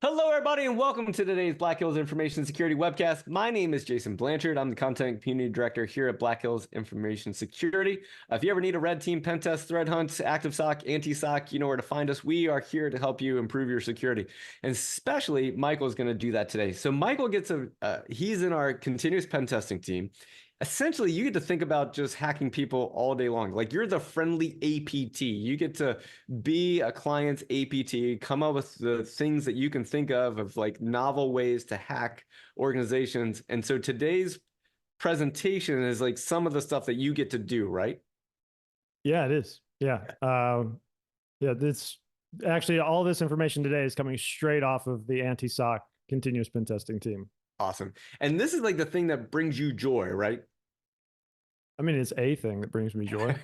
Hello, everybody, and welcome to today's Black Hills Information Security webcast. My name is Jason Blanchard. I'm the Content Community Director here at Black Hills Information Security. If you ever need a red team, pen test, threat hunt, active SOC, anti-SOC, you know where to find us. We are here to help you improve your security. And especially, Michael's going to do that today. So Michael gets he's in our continuous pen testing team. Essentially, you get to think about just hacking people all day long. Like, you're the friendly APT. You get to be a client's APT, come up with the things that you can think of like novel ways to hack organizations. And so today's presentation is like some of the stuff that you get to do, right? Yeah, it is. Yeah. Yeah, this actually all this information today is coming straight off of the anti-SOC continuous pen testing team. Awesome. And this is like the thing that brings you joy, right? I mean, it's a thing that brings me joy.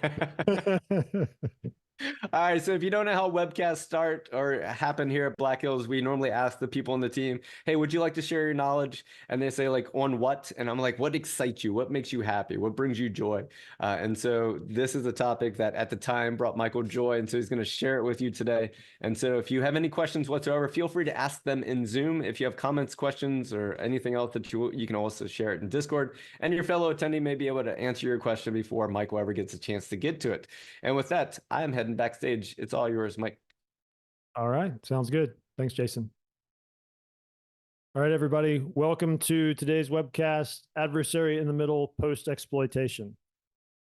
All right, so if you don't know how webcasts start or happen here at Black Hills, we normally ask the people on the team, hey, would you like to share your knowledge? And they say, like, on what? And I'm like, what excites you? What makes you happy? What brings you joy? And so this is a topic that at the time brought Michael joy, and so he's going to share it with you today. And so if you have any questions whatsoever, feel free to ask them in Zoom. If you have comments, questions, or anything else that you can also share it in Discord, and your fellow attendee may be able to answer your question before Michael ever gets a chance to get to it. And with that, I'm heading backstage. It's all yours, Mike. All right. Sounds good. Thanks, Jason. All right, everybody. Welcome to today's webcast, Adversary-in-the-Middle, Post-Exploitation.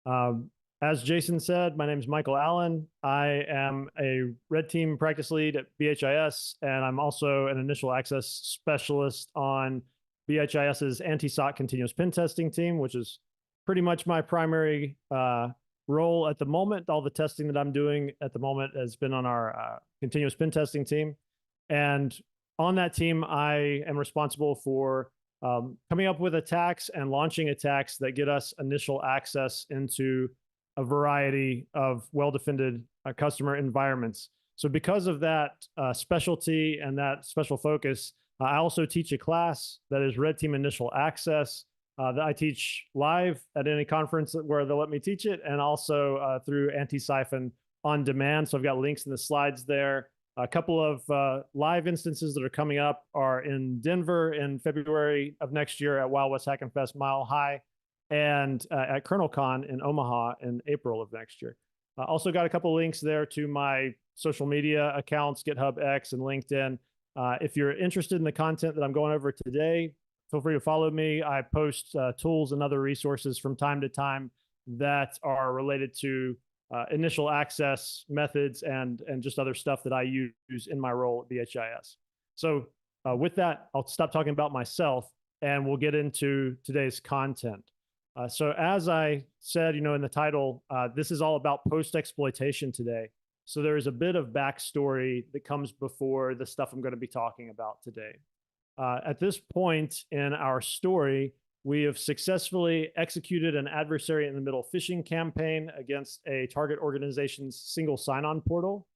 As Jason said, my name is Michael Allen. I am a red team practice lead at BHIS, and I'm also an initial access specialist on BHIS's anti-SOC continuous pen testing team, which is pretty much my primary role at the moment. All the testing that I'm doing at the moment has been on our continuous pen testing team. And on that team, I am responsible for coming up with attacks and launching attacks that get us initial access into a variety of well-defended customer environments. So because of that specialty and that special focus, I also teach a class that is Red Team Initial Access that I teach live at any conference where they'll let me teach it, and also through Anti-Siphon on demand. So I've got links in the slides there. A couple of live instances that are coming up are in Denver in February of next year at Wild West Hack and Fest Mile High, and at KernelCon in Omaha in April of next year. Also got a couple links there to my social media accounts, GitHub X and LinkedIn. If you're interested in the content that I'm going over today, feel free to follow me. I post tools and other resources from time to time that are related to initial access methods and just other stuff that I use in my role at BHIS. So with that, I'll stop talking about myself and we'll get into today's content. So as I said, in the title, this is all about post-exploitation today. So there is a bit of backstory that comes before the stuff I'm going to be talking about today. At this point in our story, we have successfully executed an adversary-in-the-middle phishing campaign against a target organization's single sign-on portal.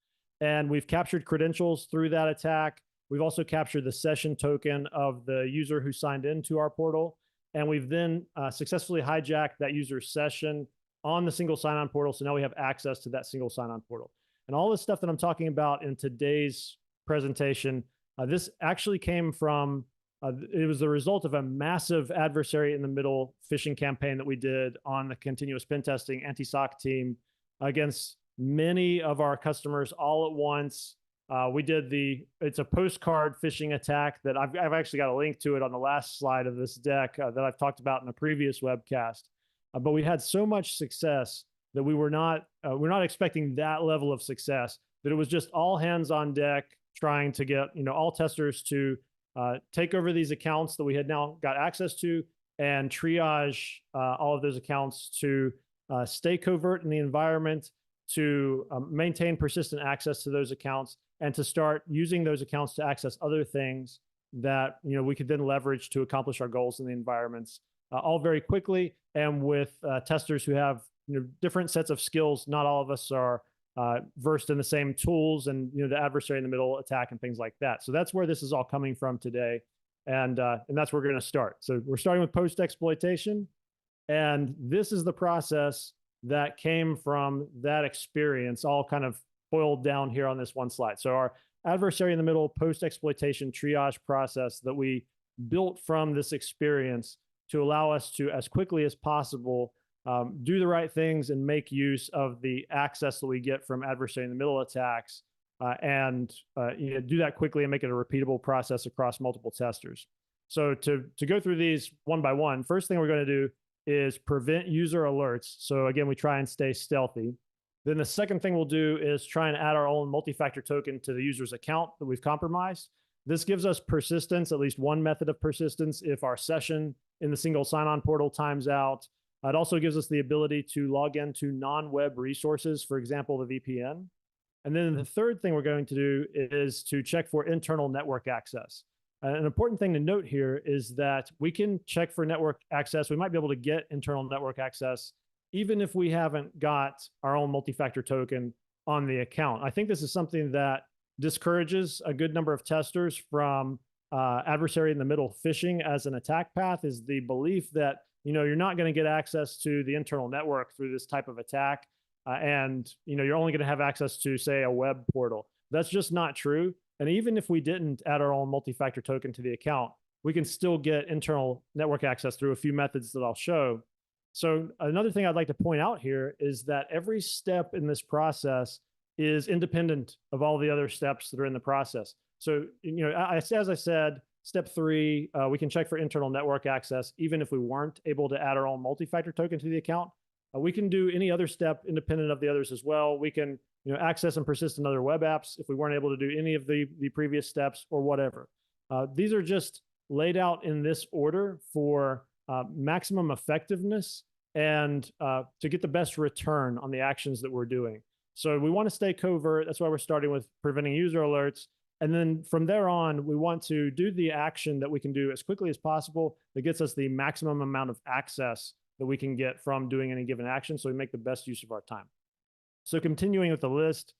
And we've captured credentials through that attack. We've also captured the session token of the user who signed into our portal. And we've then successfully hijacked that user's session on the single sign-on portal. So now we have access to that single sign-on portal. And all this stuff that I'm talking about in today's presentation, this actually came from, it was the result of a massive adversary-in-the-middle phishing campaign that we did on the continuous pen testing anti-SOC team against many of our customers all at once. We did it's a postcard phishing attack that I've actually got a link to it on the last slide of this deck that I've talked about in a previous webcast. But we had so much success that we're not expecting that level of success, that it was just all hands on deck trying to get, all testers to take over these accounts that we had now got access to and triage all of those accounts to stay covert in the environment, to maintain persistent access to those accounts, and to start using those accounts to access other things that we could then leverage to accomplish our goals in the environments, all very quickly and with testers who have different sets of skills. Not all of us are versed in the same tools and the adversary-in-the-middle attack and things like that. So that's where this is all coming from today, and that's where we're going to start. So we're starting with post-exploitation, and this is the process that came from that experience, all kind of boiled down here on this one slide. So our adversary-in-the-middle post-exploitation triage process that we built from this experience to allow us to, as quickly as possible, do the right things and make use of the access that we get from adversary-in-the-middle attacks, and do that quickly and make it a repeatable process across multiple testers. So to go through these one by one, first thing we're going to do is prevent user alerts. So again, we try and stay stealthy. Then the second thing we'll do is try and add our own multi-factor token to the user's account that we've compromised. This gives us persistence, at least one method of persistence, if our session in the single sign-on portal times out. It also gives us the ability to log into non-web resources, for example, the VPN. And then the third thing we're going to do is to check for internal network access. An important thing to note here is that we can check for network access. We might be able to get internal network access even if we haven't got our own multi-factor token on the account. I think this is something that discourages a good number of testers from adversary-in-the-middle phishing as an attack path, is the belief that you're not going to get access to the internal network through this type of attack, and you're only going to have access to, say, a web portal. That's just not true. And even if we didn't add our own multi-factor token to the account, we can still get internal network access through a few methods that I'll show. So another thing I'd like to point out here is that every step in this process is independent of all the other steps that are in the process. So, as I said, step 3, we can check for internal network access, even if we weren't able to add our own multi-factor token to the account. We can do any other step independent of the others as well. We can access and persist in other web apps if we weren't able to do any of the previous steps or whatever. These are just laid out in this order for maximum effectiveness and to get the best return on the actions that we're doing. So we want to stay covert. That's why we're starting with preventing user alerts. And then from there on, we want to do the action that we can do as quickly as possible that gets us the maximum amount of access that we can get from doing any given action, so we make the best use of our time. So continuing with the list,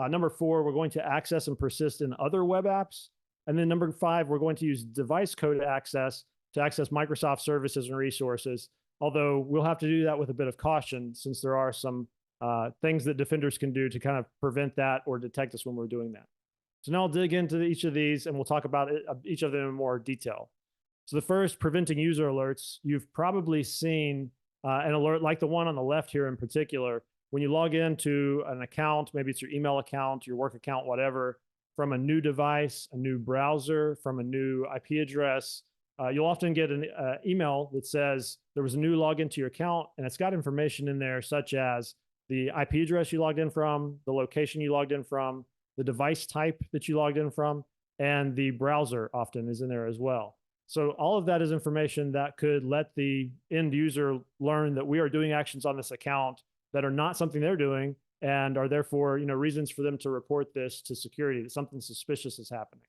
number 4, we're going to access and persist in other web apps. And then number 5, we're going to use device code access to access Microsoft services and resources, although we'll have to do that with a bit of caution since there are some things that defenders can do to kind of prevent that or detect us when we're doing that. So now I'll dig into each of these and we'll talk about each of them in more detail. So the first, preventing user alerts. You've probably seen an alert like the one on the left here in particular. When you log into an account, maybe it's your email account, your work account, whatever, from a new device, a new browser, from a new IP address, you'll often get an email that says there was a new login to your account, and it's got information in there such as the IP address you logged in from, the location you logged in from, the device type that you logged in from, and the browser often is in there as well. So all of that is information that could let the end user learn that we are doing actions on this account that are not something they're doing and are therefore, reasons for them to report this to security, that something suspicious is happening.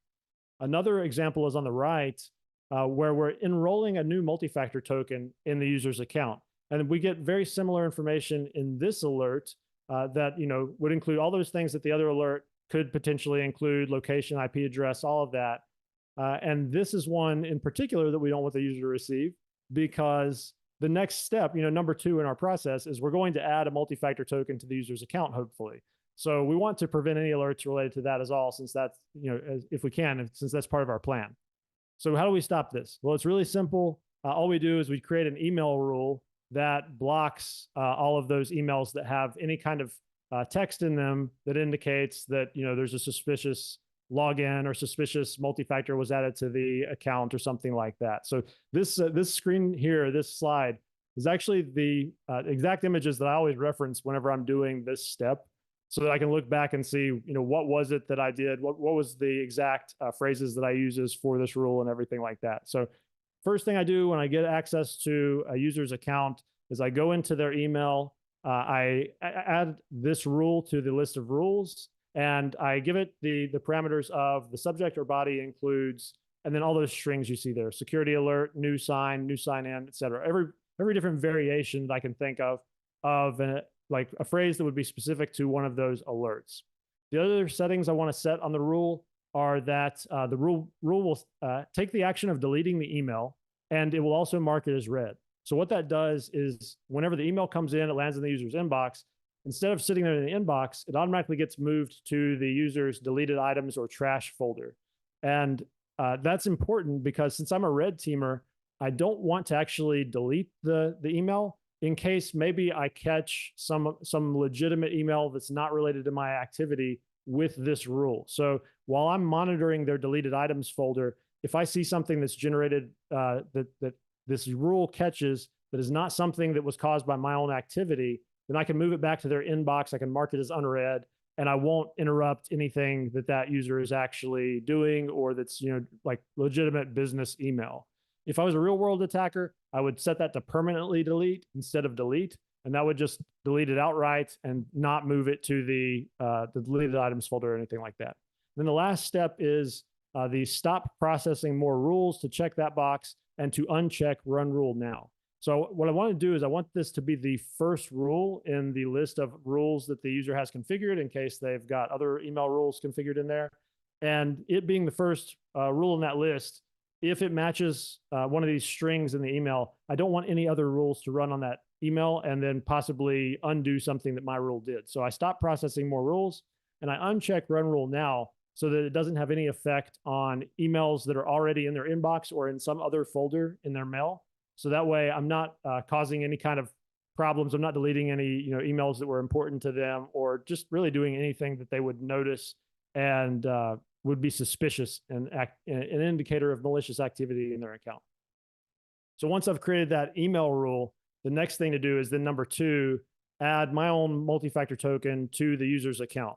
Another example is on the right, where we're enrolling a new multi-factor token in the user's account. And we get very similar information in this alert that, would include all those things that the other alert could potentially include: location, IP address, all of that. And this is one in particular that we don't want the user to receive, because the next step, number 2 in our process, is we're going to add a multi-factor token to the user's account, hopefully. So we want to prevent any alerts related to that as all, since that's, if we can, since that's part of our plan. So how do we stop this? Well, it's really simple. All we do is we create an email rule that blocks all of those emails that have any kind of text in them that indicates that, there's a suspicious login or suspicious multi-factor was added to the account or something like that. So this screen here, this slide, is actually the exact images that I always reference whenever I'm doing this step, so that I can look back and see, what was it that I did? What was the exact phrases that I uses for this rule and everything like that. So first thing I do when I get access to a user's account is I go into their email, I add this rule to the list of rules, and I give it the parameters of the subject or body includes, and then all those strings you see there: security alert, new sign in, et cetera. Every different variation that I can think of like a phrase that would be specific to one of those alerts. The other settings I want to set on the rule are that the rule will take the action of deleting the email, and it will also mark it as read. So what that does is whenever the email comes in, it lands in the user's inbox, instead of sitting there in the inbox, it automatically gets moved to the user's deleted items or trash folder. And that's important because since I'm a red teamer, I don't want to actually delete the email in case maybe I catch some legitimate email that's not related to my activity with this rule. So while I'm monitoring their deleted items folder, if I see something that's generated that this rule catches that is not something that was caused by my own activity, then I can move it back to their inbox. I can mark it as unread, and I won't interrupt anything that user is actually doing or that's, like legitimate business email. If I was a real world attacker, I would set that to permanently delete instead of delete, and that would just delete it outright and not move it to the deleted items folder or anything like that. Then the last step is the stop processing more rules to check that box and to uncheck run rule now. So what I want to do is I want this to be the first rule in the list of rules that the user has configured in case they've got other email rules configured in there. And it being the first rule in that list, if it matches one of these strings in the email, I don't want any other rules to run on that email and then possibly undo something that my rule did. So I stop processing more rules and I uncheck run rule now so that it doesn't have any effect on emails that are already in their inbox or in some other folder in their mail. So that way I'm not causing any kind of problems. I'm not deleting any emails that were important to them or just really doing anything that they would notice and would be suspicious and an indicator of malicious activity in their account. So once I've created that email rule, the next thing to do is then number 2, add my own multi-factor token to the user's account.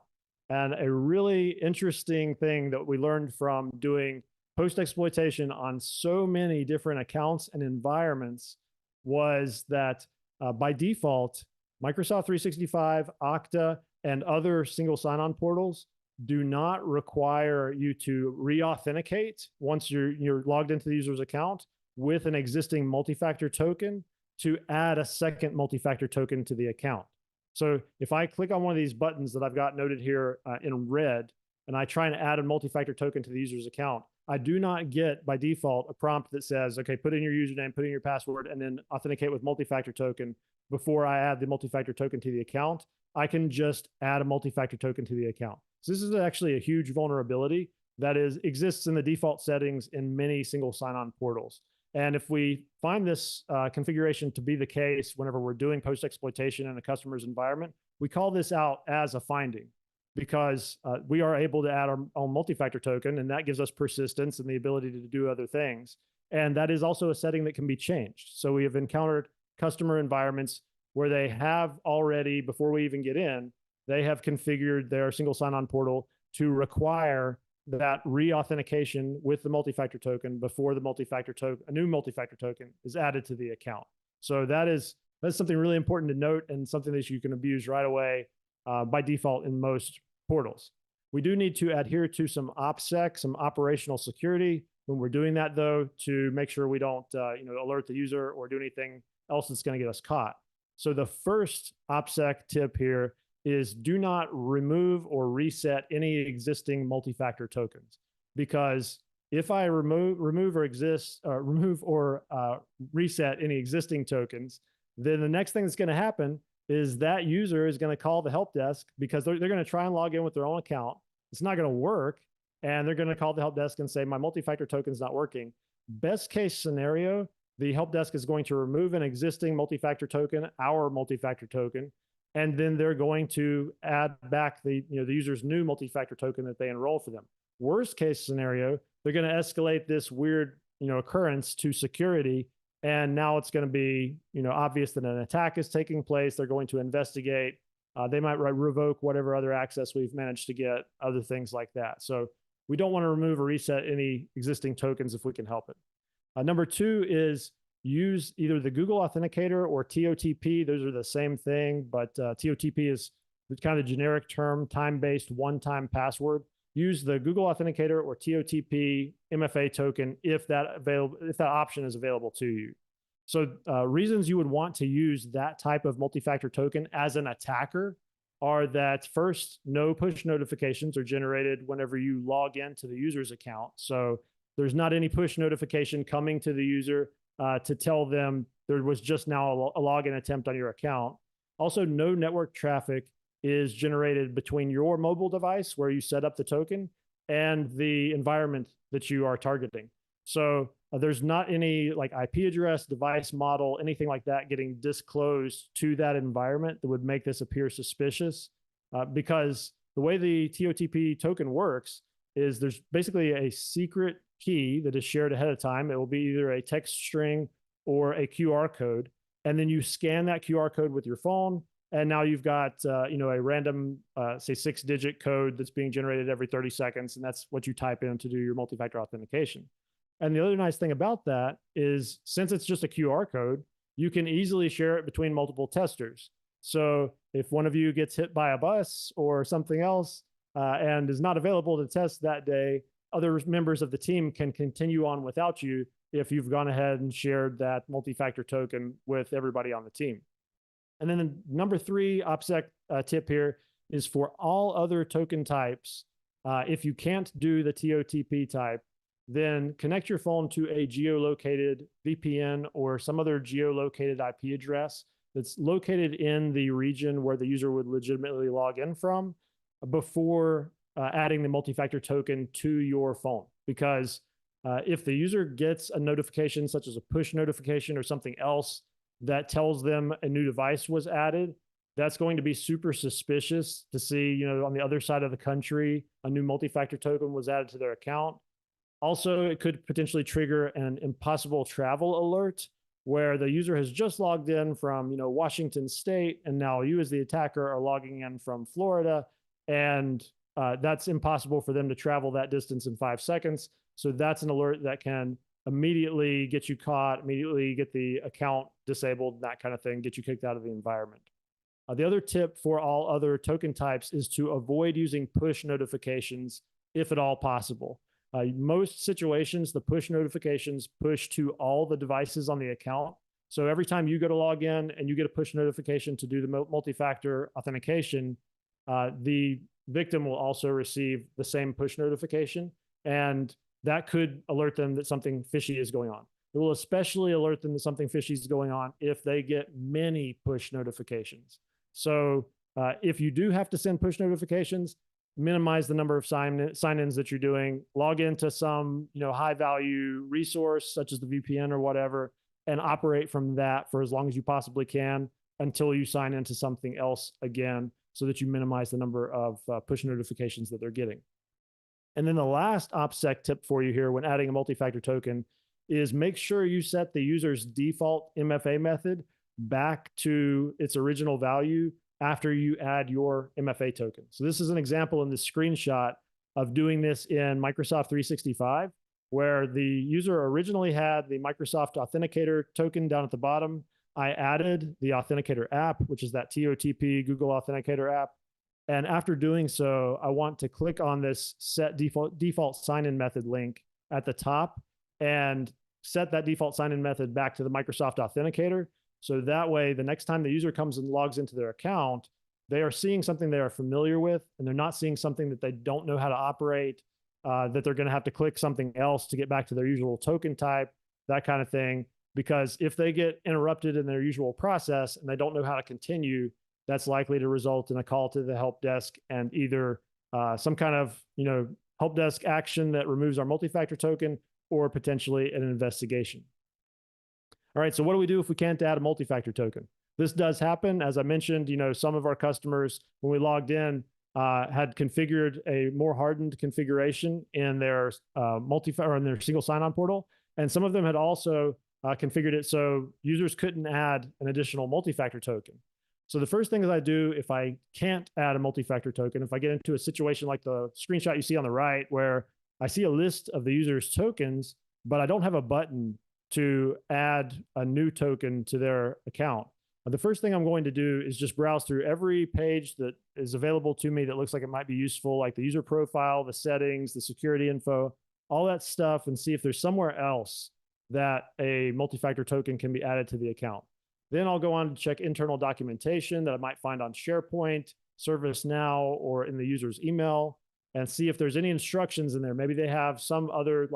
And a really interesting thing that we learned from doing post-exploitation on so many different accounts and environments was that by default, Microsoft 365, Okta, and other single sign-on portals do not require you to re-authenticate once you're logged into the user's account with an existing multi-factor token to add a second multi-factor token to the account. So if I click on one of these buttons that I've got noted here in red, and I try and add a multi-factor token to the user's account, I do not get by default a prompt that says, okay, put in your username, put in your password, and then authenticate with multi-factor token before I add the multi-factor token to the account. I can just add a multi-factor token to the account. So this is actually a huge vulnerability that exists in the default settings in many single sign-on portals. And if we find this configuration to be the case whenever we're doing post-exploitation in a customer's environment, we call this out as a finding because we are able to add our own multi-factor token, and that gives us persistence and the ability to do other things. And that is also a setting that can be changed. So we have encountered customer environments where they have already, before we even get in, they have configured their single sign-on portal to require that re-authentication with the multi-factor token before the multi-factor token, a new multi-factor token is added to the account. So that's something really important to note and something that you can abuse right away by default in most portals. We do need to adhere to some OPSEC, some operational security when we're doing that though, to make sure we don't alert the user or do anything else that's going to get us caught. So the first OPSEC tip here is do not remove or reset any existing multi-factor tokens, because if I remove or reset any existing tokens, then the next thing that's going to happen is that user is going to call the help desk because they're going to try and log in with their own account. It's not going to work, and they're going to call the help desk and say my multi-factor token is not working. Best case scenario, the help desk is going to remove an existing multi-factor token, our multi-factor token, and then they're going to add back the user's new multi-factor token that they enroll for them. Worst case scenario, they're going to escalate this weird occurrence to security, and now it's going to be obvious that an attack is taking place. They're going to investigate. They might revoke whatever other access we've managed to get, other things like that. So we don't want to remove or reset any existing tokens if we can help it. Number 2 is use either the Google Authenticator or TOTP. Those are the same thing, but TOTP is kind of the generic term, time-based one-time password. Use the Google Authenticator or TOTP MFA token if that option is available to you. So reasons you would want to use that type of multi-factor token as an attacker are that first, no push notifications are generated whenever you log into the user's account. So there's not any push notification coming to the user to tell them there was just now a login attempt on your account. Also, no network traffic is generated between your mobile device where you set up the token and the environment that you are targeting. So there's not any like IP address, device model, anything like that getting disclosed to that environment that would make this appear suspicious, because the way the TOTP token works is there's basically a secret key that is shared ahead of time. It will be either a text string or a QR code. And then you scan that QR code with your phone. And now you've got a random, say, 6-digit code that's being generated every 30 seconds. And that's what you type in to do your multi-factor authentication. And the other nice thing about that is, since it's just a QR code, you can easily share it between multiple testers. So if one of you gets hit by a bus or something else and is not available to test that day, other members of the team can continue on without you if you've gone ahead and shared that multi-factor token with everybody on the team. And then the number 3 OPSEC tip here is for all other token types. If you can't do the TOTP type, then connect your phone to a geolocated VPN or some other geolocated IP address that's located in the region where the user would legitimately log in from before adding the multi-factor token to your phone. Because if the user gets a notification, such as a push notification or something else that tells them a new device was added, that's going to be super suspicious to see, on the other side of the country, a new multi-factor token was added to their account. Also, it could potentially trigger an impossible travel alert where the user has just logged in from, Washington State, and now you as the attacker are logging in from Florida, and that's impossible for them to travel that distance in 5 seconds. So that's an alert that can immediately get you caught, immediately get the account disabled, that kind of thing, get you kicked out of the environment. The other tip for all other token types is to avoid using push notifications if at all possible. Most situations, the push notifications push to all the devices on the account. So every time you go to log in and you get a push notification to do the multi-factor authentication, the victim will also receive the same push notification, and that could alert them that something fishy is going on. It will especially alert them that something fishy is going on if they get many push notifications. So if you do have to send push notifications, minimize the number of sign-ins that you're doing, log into some high value resource such as the VPN or whatever, and operate from that for as long as you possibly can until you sign into something else again, so that you minimize the number of push notifications that they're getting. And then the last OPSEC tip for you here when adding a multi-factor token is make sure you set the user's default MFA method back to its original value after you add your MFA token. So this is an example in the screenshot of doing this in Microsoft 365, where the user originally had the Microsoft Authenticator token down at the bottom. I added the Authenticator app, which is that TOTP Google Authenticator app. And after doing so, I want to click on this set default sign-in method link at the top and set that default sign-in method back to the Microsoft Authenticator. So that way, the next time the user comes and logs into their account, they are seeing something they are familiar with, and they're not seeing something that they don't know how to operate, that they're going to have to click something else to get back to their usual token type, that kind of thing. Because if they get interrupted in their usual process and they don't know how to continue, that's likely to result in a call to the help desk and either some kind of help desk action that removes our multi-factor token, or potentially an investigation. All right, so what do we do if we can't add a multi-factor token? This does happen. As I mentioned, some of our customers, when we logged in, had configured a more hardened configuration in their in their single sign-on portal, and some of them had also configured it so users couldn't add an additional multi-factor token. So the first thing that I do if I can't add a multi-factor token, if I get into a situation like the screenshot you see on the right, where I see a list of the user's tokens, but I don't have a button to add a new token to their account, the first thing I'm going to do is just browse through every page that is available to me that looks like it might be useful, like the user profile, the settings, the security info, all that stuff, and see if there's somewhere else that a multi-factor token can be added to the account. Then I'll go on to check internal documentation that I might find on SharePoint, ServiceNow, or in the user's email, and see if there's any instructions in there. Maybe they have some other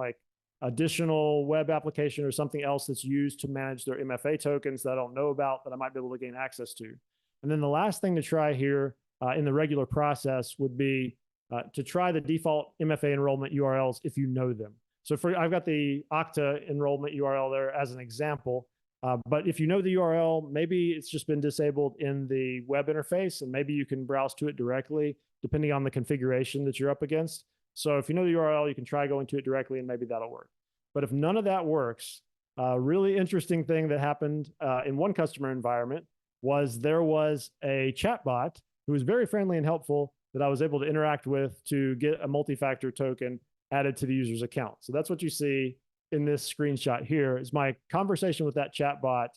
additional web application or something else that's used to manage their MFA tokens that I don't know about that I might be able to gain access to. And then the last thing to try here in the regular process would be to try the default MFA enrollment URLs if you know them. So I've got the Okta enrollment URL there as an example. But if you know the URL, maybe it's just been disabled in the web interface, and maybe you can browse to it directly, depending on the configuration that you're up against. So if you know the URL, you can try going to it directly, and maybe that'll work. But if none of that works, a really interesting thing that happened in one customer environment was there was a chatbot who was very friendly and helpful that I was able to interact with to get a multi-factor token added to the user's account. So that's what you see in this screenshot here is my conversation with that chatbot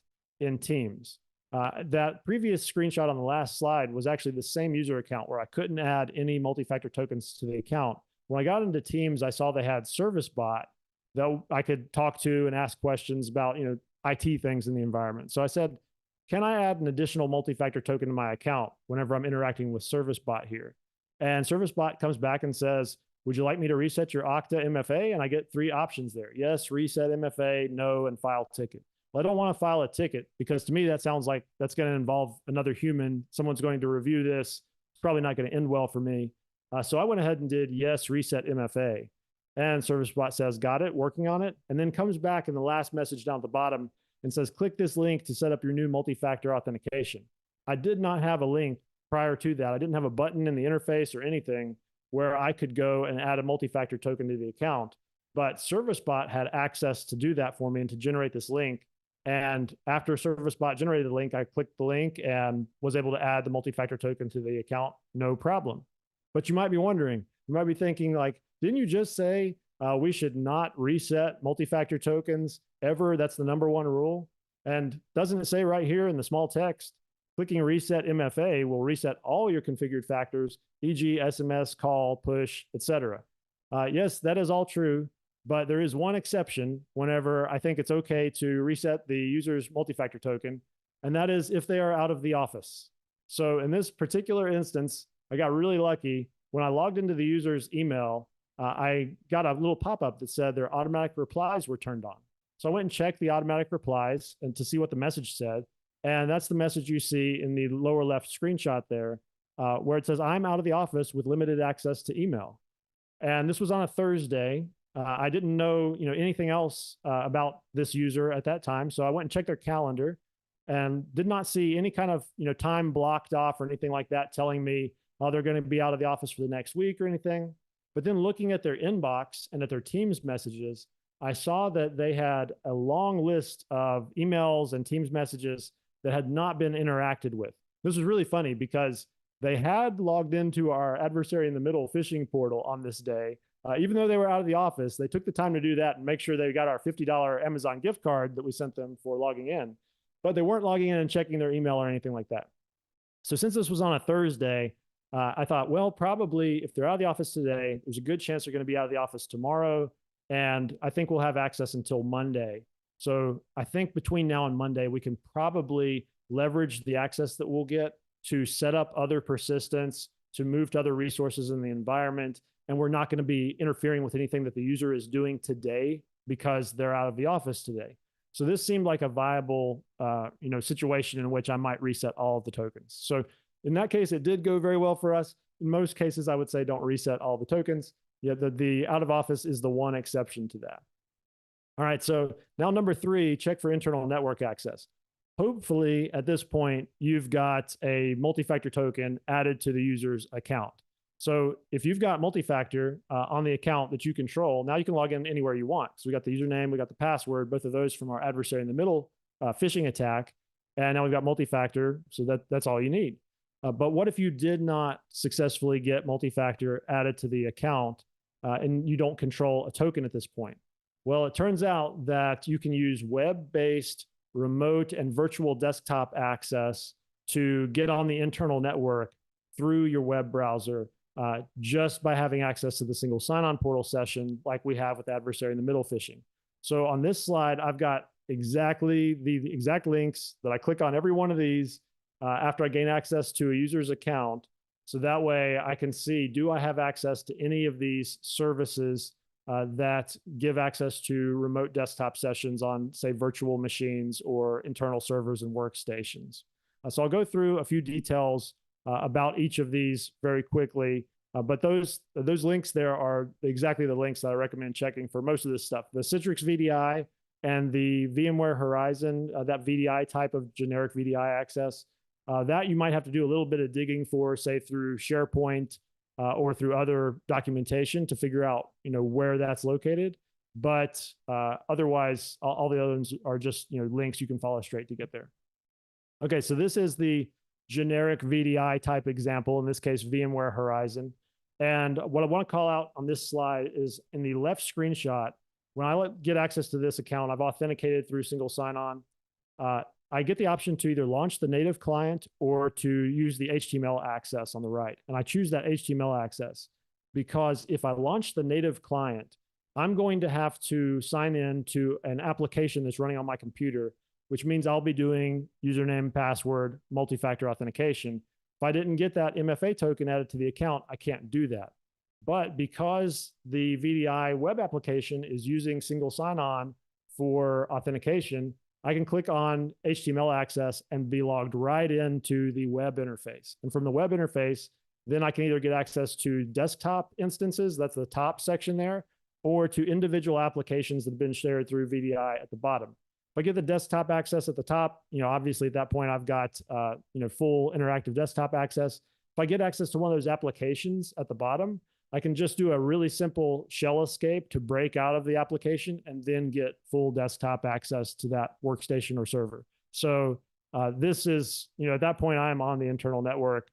in Teams. That previous screenshot on the last slide was actually the same user account where I couldn't add any multi-factor tokens to the account. When I got into Teams, I saw they had Service Bot that I could talk to and ask questions about, IT things in the environment. So I said, can I add an additional multi-factor token to my account whenever I'm interacting with Service Bot here? And Service Bot comes back and says, would you like me to reset your Okta MFA? And I get 3 options there. Yes, reset MFA, no, and file ticket. Well, I don't want to file a ticket because to me, that sounds like that's going to involve another human. Someone's going to review this. It's probably not going to end well for me. So I went ahead and did yes, reset MFA. And Service Bot says, got it, working on it. And then comes back in the last message down at the bottom and says, click this link to set up your new multi-factor authentication. I did not have a link prior to that. I didn't have a button in the interface or anything where I could go and add a multi-factor token to the account. But Service Bot had access to do that for me and to generate this link. And after Service Bot generated the link, I clicked the link and was able to add the multi-factor token to the account, no problem. But you might be wondering, you might be thinking like, didn't you just say we should not reset multi-factor tokens ever? That's the #1 rule. And doesn't it say right here in the small text, clicking reset MFA will reset all your configured factors, e.g. SMS, call, push, etc. Yes, that is all true, but there is one exception whenever I think it's okay to reset the user's multi-factor token, and that is if they are out of the office. So in this particular instance, I got really lucky. When I logged into the user's email, I got a little pop-up that said their automatic replies were turned on. So I went and checked the automatic replies and to see what the message said. And that's the message you see in the lower left screenshot there, where it says, I'm out of the office with limited access to email. And this was on a Thursday. I didn't know, anything else about this user at that time. So I went and checked their calendar and did not see any kind of, time blocked off or anything like that telling me, oh, they're going to be out of the office for the next week or anything. But then looking at their inbox and at their Teams messages, I saw that they had a long list of emails and Teams messages that had not been interacted with. This was really funny because they had logged into our Adversary-in-the-Middle phishing portal on this day. Even though they were out of the office, they took the time to do that and make sure they got our $50 Amazon gift card that we sent them for logging in. But they weren't logging in and checking their email or anything like that. So since this was on a Thursday, I thought, well, probably if they're out of the office today, there's a good chance they're going to be out of the office tomorrow. And I think we'll have access until Monday. So I think between now and Monday, we can probably leverage the access that we'll get to set up other persistence, to move to other resources in the environment. And we're not going to be interfering with anything that the user is doing today because they're out of the office today. So this seemed like a viable situation in which I might reset all of the tokens. So in that case, it did go very well for us. In most cases, I would say don't reset all the tokens. Yeah, the out of office is the one exception to that. All right, so now #3, check for internal network access. Hopefully, at this point, you've got a multi-factor token added to the user's account. So if you've got multi-factor on the account that you control, now you can log in anywhere you want. So we got the username, we got the password, both of those from our Adversary-in-the-Middle phishing attack. And now we've got multi-factor, so that's all you need. But what if you did not successfully get multi-factor added to the account and you don't control a token at this point? Well, it turns out that you can use web-based remote and virtual desktop access to get on the internal network through your web browser just by having access to the single sign-on portal session like we have with Adversary-in-the-Middle phishing. So on this slide, I've got exactly the exact links that I click on every one of these after I gain access to a user's account. So that way I can see, do I have access to any of these services that give access to remote desktop sessions on, say, virtual machines or internal servers and workstations. So I'll go through a few details about each of these very quickly. But those links there are exactly the links that I recommend checking for most of this stuff. The Citrix VDI and the VMware Horizon, that VDI type of generic VDI access, that you might have to do a little bit of digging for, say through SharePoint or through other documentation to figure out, where that's located. But otherwise, all the others are just, links you can follow straight to get there. Okay, so this is the generic VDI type example, in this case, VMware Horizon. And what I want to call out on this slide is in the left screenshot, when I get access to this account, I've authenticated through single sign-on. I get the option to either launch the native client or to use the HTML access on the right. And I choose that HTML access because if I launch the native client, I'm going to have to sign in to an application that's running on my computer, which means I'll be doing username, password, multi-factor authentication. If I didn't get that MFA token added to the account, I can't do that. But because the VDI web application is using single sign-on for authentication, I can click on HTML access and be logged right into the web interface. And from the web interface, then I can either get access to desktop instances, that's the top section there, or to individual applications that have been shared through VDI at the bottom. If I get the desktop access at the top, obviously at that point I've got full interactive desktop access. If I get access to one of those applications at the bottom, I can just do a really simple shell escape to break out of the application and then get full desktop access to that workstation or server. So this is, at that point I'm on the internal network.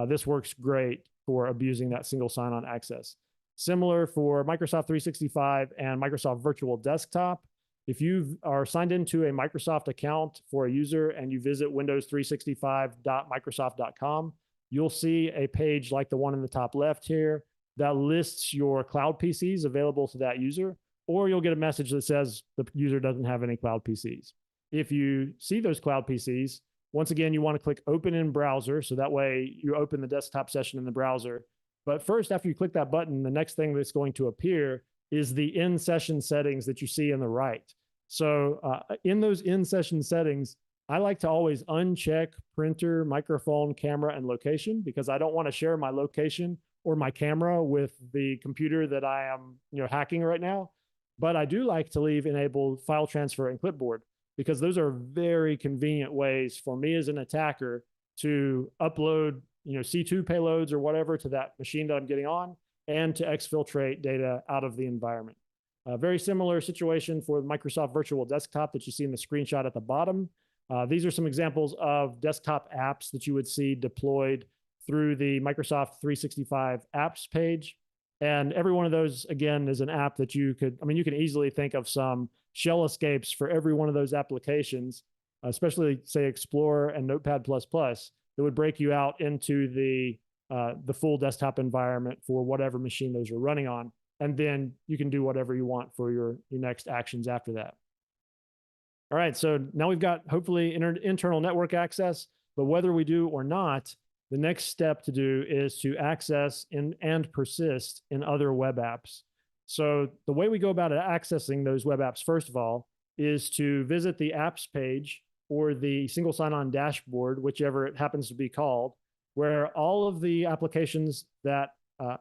This works great for abusing that single sign-on access. Similar for Microsoft 365 and Microsoft Virtual Desktop. If you are signed into a Microsoft account for a user and you visit windows365.microsoft.com, you'll see a page like the one in the top left here that lists your cloud PCs available to that user, or you'll get a message that says the user doesn't have any cloud PCs. If you see those cloud PCs, once again, you want to click open in browser, so that way you open the desktop session in the browser. But first, after you click that button, the next thing that's going to appear is the in-session settings that you see on the right. So in those in-session settings, I like to always uncheck printer, microphone, camera, and location because I don't want to share my location or my camera with the computer that I am hacking right now. But I do like to leave enabled file transfer and clipboard because those are very convenient ways for me as an attacker to upload C2 payloads or whatever to that machine that I'm getting on, and to exfiltrate data out of the environment. A very similar situation for Microsoft Virtual Desktop that you see in the screenshot at the bottom. These are some examples of desktop apps that you would see deployed through the Microsoft 365 apps page. And every one of those, again, is an app that you can easily think of some shell escapes for every one of those applications, especially say Explorer and Notepad++, that would break you out into the full desktop environment for whatever machine those are running on. And then you can do whatever you want for your next actions after that. All right, so now we've got hopefully internal network access, but whether we do or not, the next step to do is to access and persist in other web apps. So the way we go about accessing those web apps, first of all, is to visit the apps page or the single sign-on dashboard, whichever it happens to be called, where all of the applications that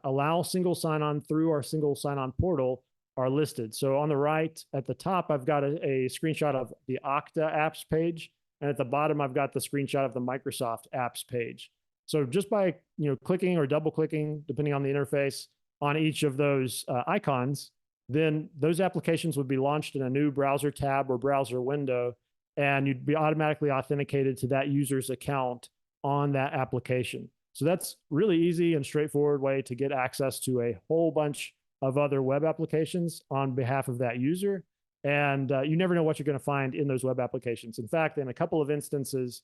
allow single sign-on through our single sign-on portal are listed. So on the right at the top, I've got a screenshot of the Okta apps page, and at the bottom, I've got the screenshot of the Microsoft apps page. So just by clicking or double clicking, depending on the interface, on each of those icons, then those applications would be launched in a new browser tab or browser window, and you'd be automatically authenticated to that user's account on that application. So that's really easy and straightforward way to get access to a whole bunch of other web applications on behalf of that user. And you never know what you're going to find in those web applications. In fact, in a couple of instances,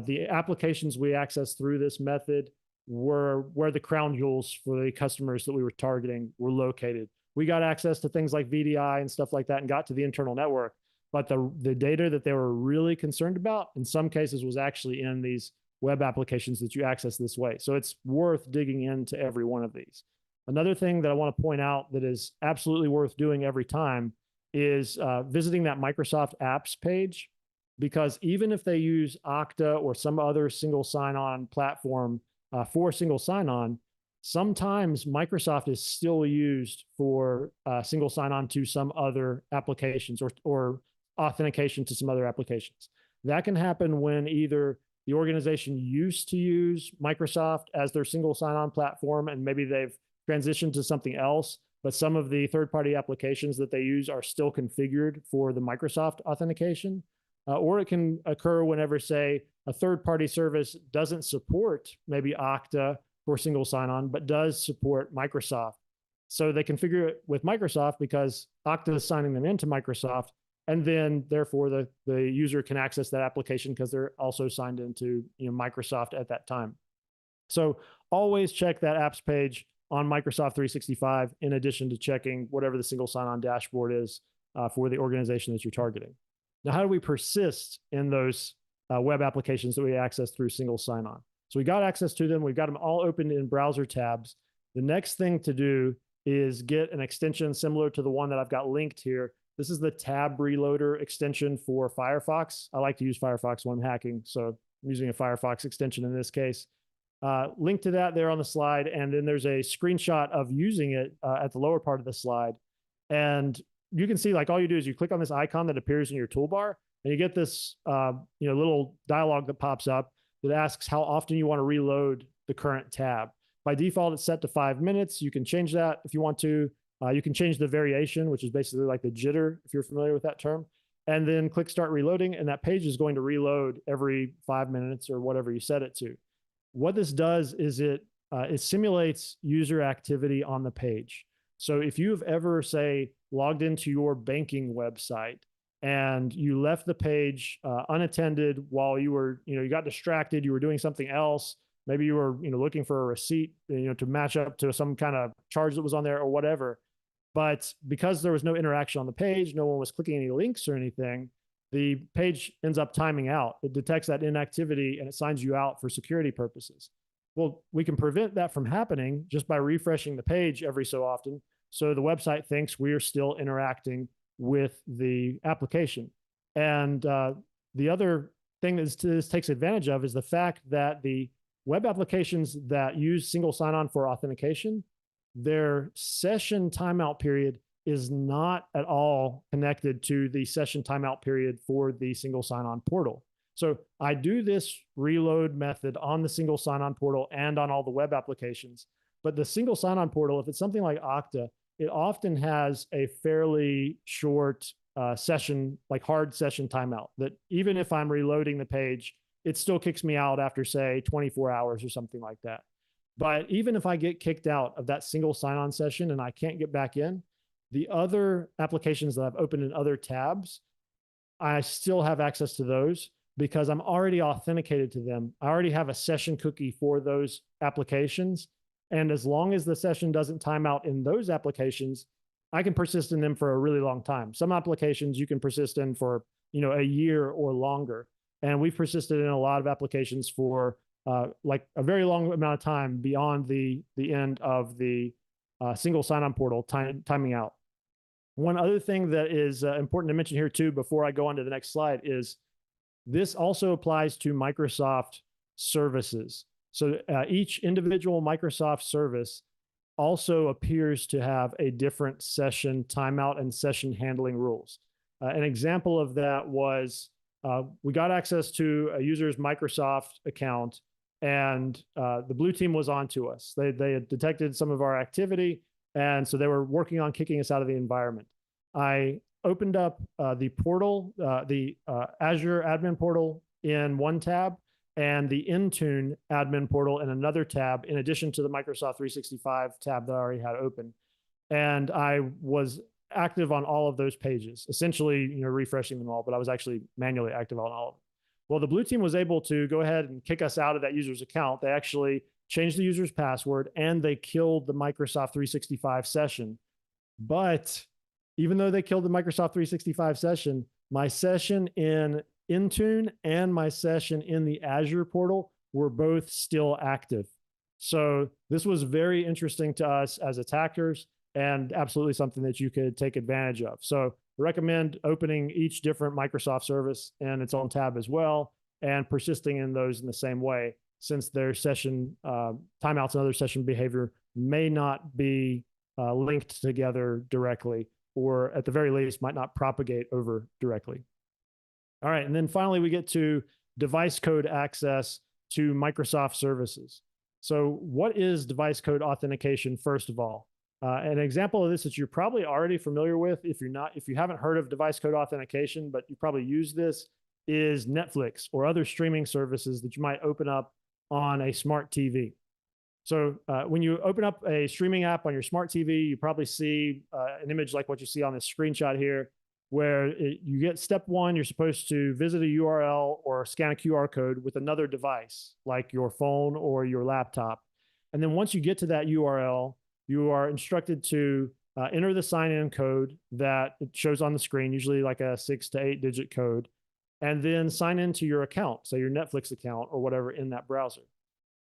the applications we accessed through this method were where the crown jewels for the customers that we were targeting were located. We got access to things like VDI and stuff like that and got to the internal network. But the data that they were really concerned about, in some cases, was actually in these web applications that you access this way. So it's worth digging into every one of these. Another thing that I want to point out that is absolutely worth doing every time is visiting that Microsoft apps page. because even if they use Okta or some other single sign-on platform for single sign-on, sometimes Microsoft is still used for single sign-on to some other applications or authentication to some other applications. That can happen when either the organization used to use Microsoft as their single sign-on platform, and maybe they've transitioned to something else, but some of the third-party applications that they use are still configured for the Microsoft authentication. Or it can occur whenever, say, a third-party service doesn't support maybe Okta for single sign-on, but does support Microsoft. So they configure it with Microsoft because Okta is signing them into Microsoft, and then therefore the user can access that application because they're also signed into Microsoft at that time. So always check that apps page on Microsoft 365 in addition to checking whatever the single sign-on dashboard is for the organization that you're targeting. Now, how do we persist in those web applications that we access through single sign-on? So we got access to them. We've got them all open in browser tabs. The next thing to do is get an extension similar to the one that I've got linked here. This is the tab reloader extension for Firefox. I like to use Firefox when I'm hacking, so I'm using a Firefox extension in this case. Link to that there on the slide, and then there's a screenshot of using it at the lower part of the slide. And you can see, like, all you do is you click on this icon that appears in your toolbar, and you get this little dialog that pops up that asks how often you want to reload the current tab. By default, it's set to 5 minutes. You can change that if you want to. You can change the variation, which is basically like the jitter, if you're familiar with that term, and then click start reloading, and that page is going to reload every 5 minutes or whatever you set it to. What this does is it simulates user activity on the page. So if you've ever, say, logged into your banking website and you left the page unattended while you were, you got distracted, you were doing something else, maybe you were, looking for a receipt, to match up to some kind of charge that was on there or whatever. But because there was no interaction on the page, no one was clicking any links or anything, the page ends up timing out. It detects that inactivity and it signs you out for security purposes. Well, we can prevent that from happening just by refreshing the page every so often, so the website thinks we are still interacting with the application. And the other thing that this takes advantage of is the fact that the web applications that use single sign-on for authentication, their session timeout period is not at all connected to the session timeout period for the single sign-on portal. So I do this reload method on the single sign-on portal and on all the web applications. But the single sign-on portal, if it's something like Okta, it often has a fairly short session, like hard session timeout, that even if I'm reloading the page, it still kicks me out after, say, 24 hours or something like that. But even if I get kicked out of that single sign-on session and I can't get back in, the other applications that I've opened in other tabs, I still have access to those because I'm already authenticated to them. I already have a session cookie for those applications. And as long as the session doesn't time out in those applications, I can persist in them for a really long time. Some applications you can persist in for, a year or longer. And we've persisted in a lot of applications for like a very long amount of time beyond the end of the single sign-on portal timing out. One other thing that is important to mention here too, before I go on to the next slide, is this also applies to Microsoft services. So each individual Microsoft service also appears to have a different session timeout and session handling rules. An example of that was we got access to a user's Microsoft account, and the blue team was on to us. They had detected some of our activity, and so they were working on kicking us out of the environment. I opened up the portal, the Azure admin portal in one tab, and the Intune admin portal in another tab, in addition to the Microsoft 365 tab that I already had open. And I was active on all of those pages, essentially, refreshing them all, but I was actually manually active on all of them. Well, the blue team was able to go ahead and kick us out of that user's account. They actually changed the user's password and they killed the Microsoft 365 session. But even though they killed the Microsoft 365 session, my session in Intune and my session in the Azure portal were both still active. So this was very interesting to us as attackers, and absolutely something that you could take advantage of. So recommend opening each different Microsoft service in its own tab as well, and persisting in those in the same way, since their session timeouts and other session behavior may not be linked together directly, or at the very least might not propagate over directly. All right, and then finally we get to device code access to Microsoft services. So what is device code authentication, first of all? An example of this that you're probably already familiar with, if you haven't heard of device code authentication, but you probably use this, is Netflix or other streaming services that you might open up on a smart TV. So when you open up a streaming app on your smart TV, you probably see an image like what you see on this screenshot here, where you get step one, you're supposed to visit a URL or scan a QR code with another device, like your phone or your laptop. And then once you get to that URL, you are instructed to enter the sign-in code that it shows on the screen, usually like a 6 to 8 digit code, and then sign into your account, so your Netflix account or whatever in that browser.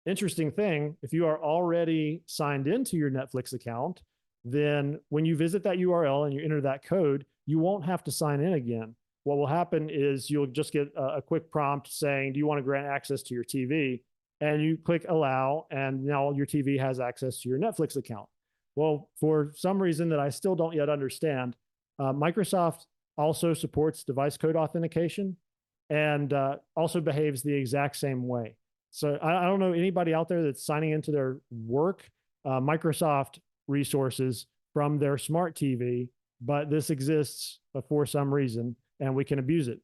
Interesting thing, if you are already signed into your Netflix account, then when you visit that URL and you enter that code, you won't have to sign in again. What will happen is you'll just get a quick prompt saying, do you want to grant access to your TV? And you click allow, and now your TV has access to your Netflix account. Well, for some reason that I still don't yet understand, Microsoft also supports device code authentication and also behaves the exact same way. So I don't know anybody out there that's signing into their work Microsoft resources from their smart TV, but this exists for some reason, and we can abuse it.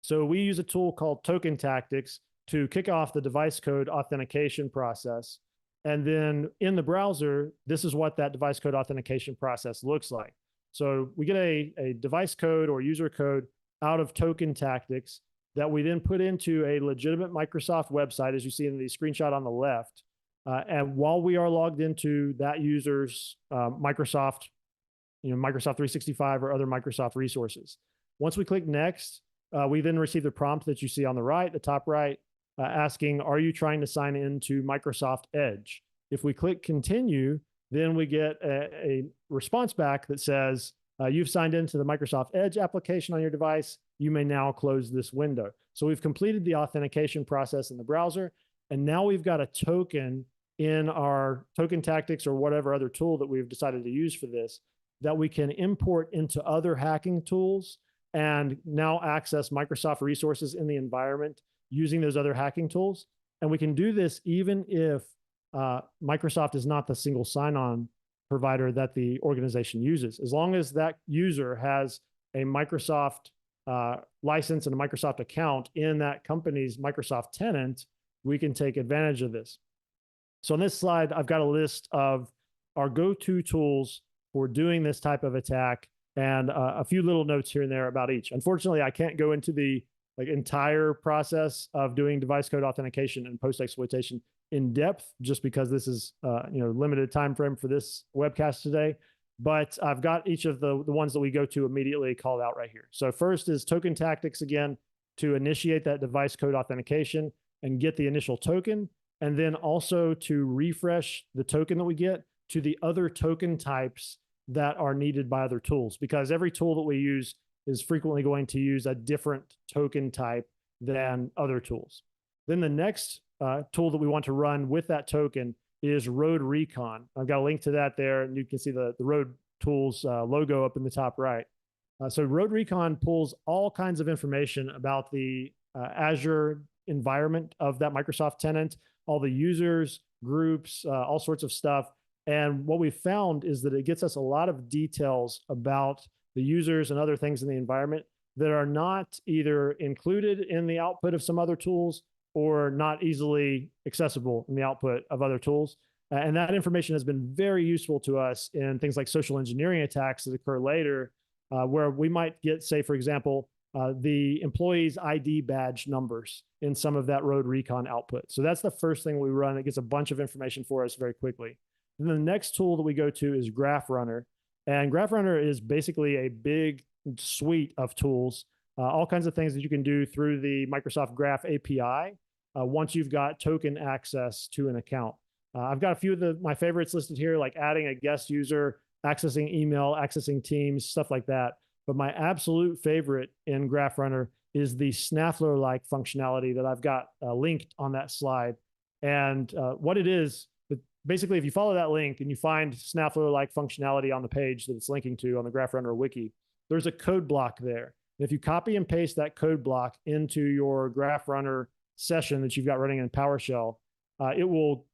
So we use a tool called Token Tactics to kick off the device code authentication process. And then in the browser, this is what that device code authentication process looks like. So we get a device code or user code out of Token Tactics that we then put into a legitimate Microsoft website, as you see in the screenshot on the left. And while we are logged into that user's Microsoft 365 or other Microsoft resources. Once we click next, we then receive the prompt that you see on the right, the top right, asking, are you trying to sign into Microsoft Edge? If we click continue, then we get a response back that says, you've signed into the Microsoft Edge application on your device. You may now close this window. So we've completed the authentication process in the browser, and now we've got a token in our Token Tactics or whatever other tool that we've decided to use for this that we can import into other hacking tools and now access Microsoft resources in the environment using those other hacking tools. And we can do this even if Microsoft is not the single sign-on provider that the organization uses. As long as that user has a Microsoft license and a Microsoft account in that company's Microsoft tenant, we can take advantage of this. So on this slide, I've got a list of our go-to tools for doing this type of attack and a few little notes here and there about each. Unfortunately, I can't go into the entire process of doing device code authentication and post-exploitation in depth, just because this is limited time frame for this webcast today. But I've got each of the ones that we go to immediately called out right here. So first is Token Tactics, again, to initiate that device code authentication and get the initial token, and then also to refresh the token that we get to the other token types that are needed by other tools, because every tool that we use is frequently going to use a different token type than other tools. Then the next tool that we want to run with that token is Road Recon. I've got a link to that there, and you can see the Road Tools logo up in the top right. So Road Recon pulls all kinds of information about the Azure environment of that Microsoft tenant, all the users, groups, all sorts of stuff. And what we found is that it gets us a lot of details about the users and other things in the environment that are not either included in the output of some other tools or not easily accessible in the output of other tools. And that information has been very useful to us in things like social engineering attacks that occur later, where we might get, say, for example, the employee's ID badge numbers in some of that Road Recon output. So that's the first thing we run. It gets a bunch of information for us very quickly. And then the next tool that we go to is Graph Runner. And Graph Runner is basically a big suite of tools, all kinds of things that you can do through the Microsoft Graph API once you've got token access to an account. I've got a few of my favorites listed here, like adding a guest user, accessing email, accessing Teams, stuff like that. but my absolute favorite in Graph Runner is the Snaffler-like functionality that I've got linked on that slide. And what it is, basically, if you follow that link and you find Snaffler-like functionality on the page that it's linking to on the Graph Runner wiki, there's a code block there. And if you copy and paste that code block into your Graph Runner session that you've got running in PowerShell, it will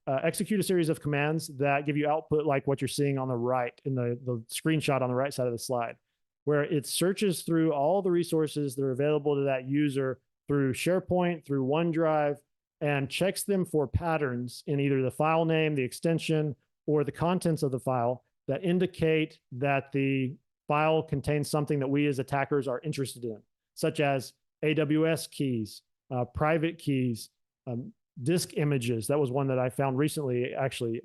execute a series of commands that give you output like what you're seeing on the right in the screenshot on the right side of the slide, where it searches through all the resources that are available to that user through SharePoint, through OneDrive, and checks them for patterns in either the file name, the extension, or the contents of the file that indicate that the file contains something that we as attackers are interested in, such as AWS keys, private keys, disk images. That was one that I found recently, actually.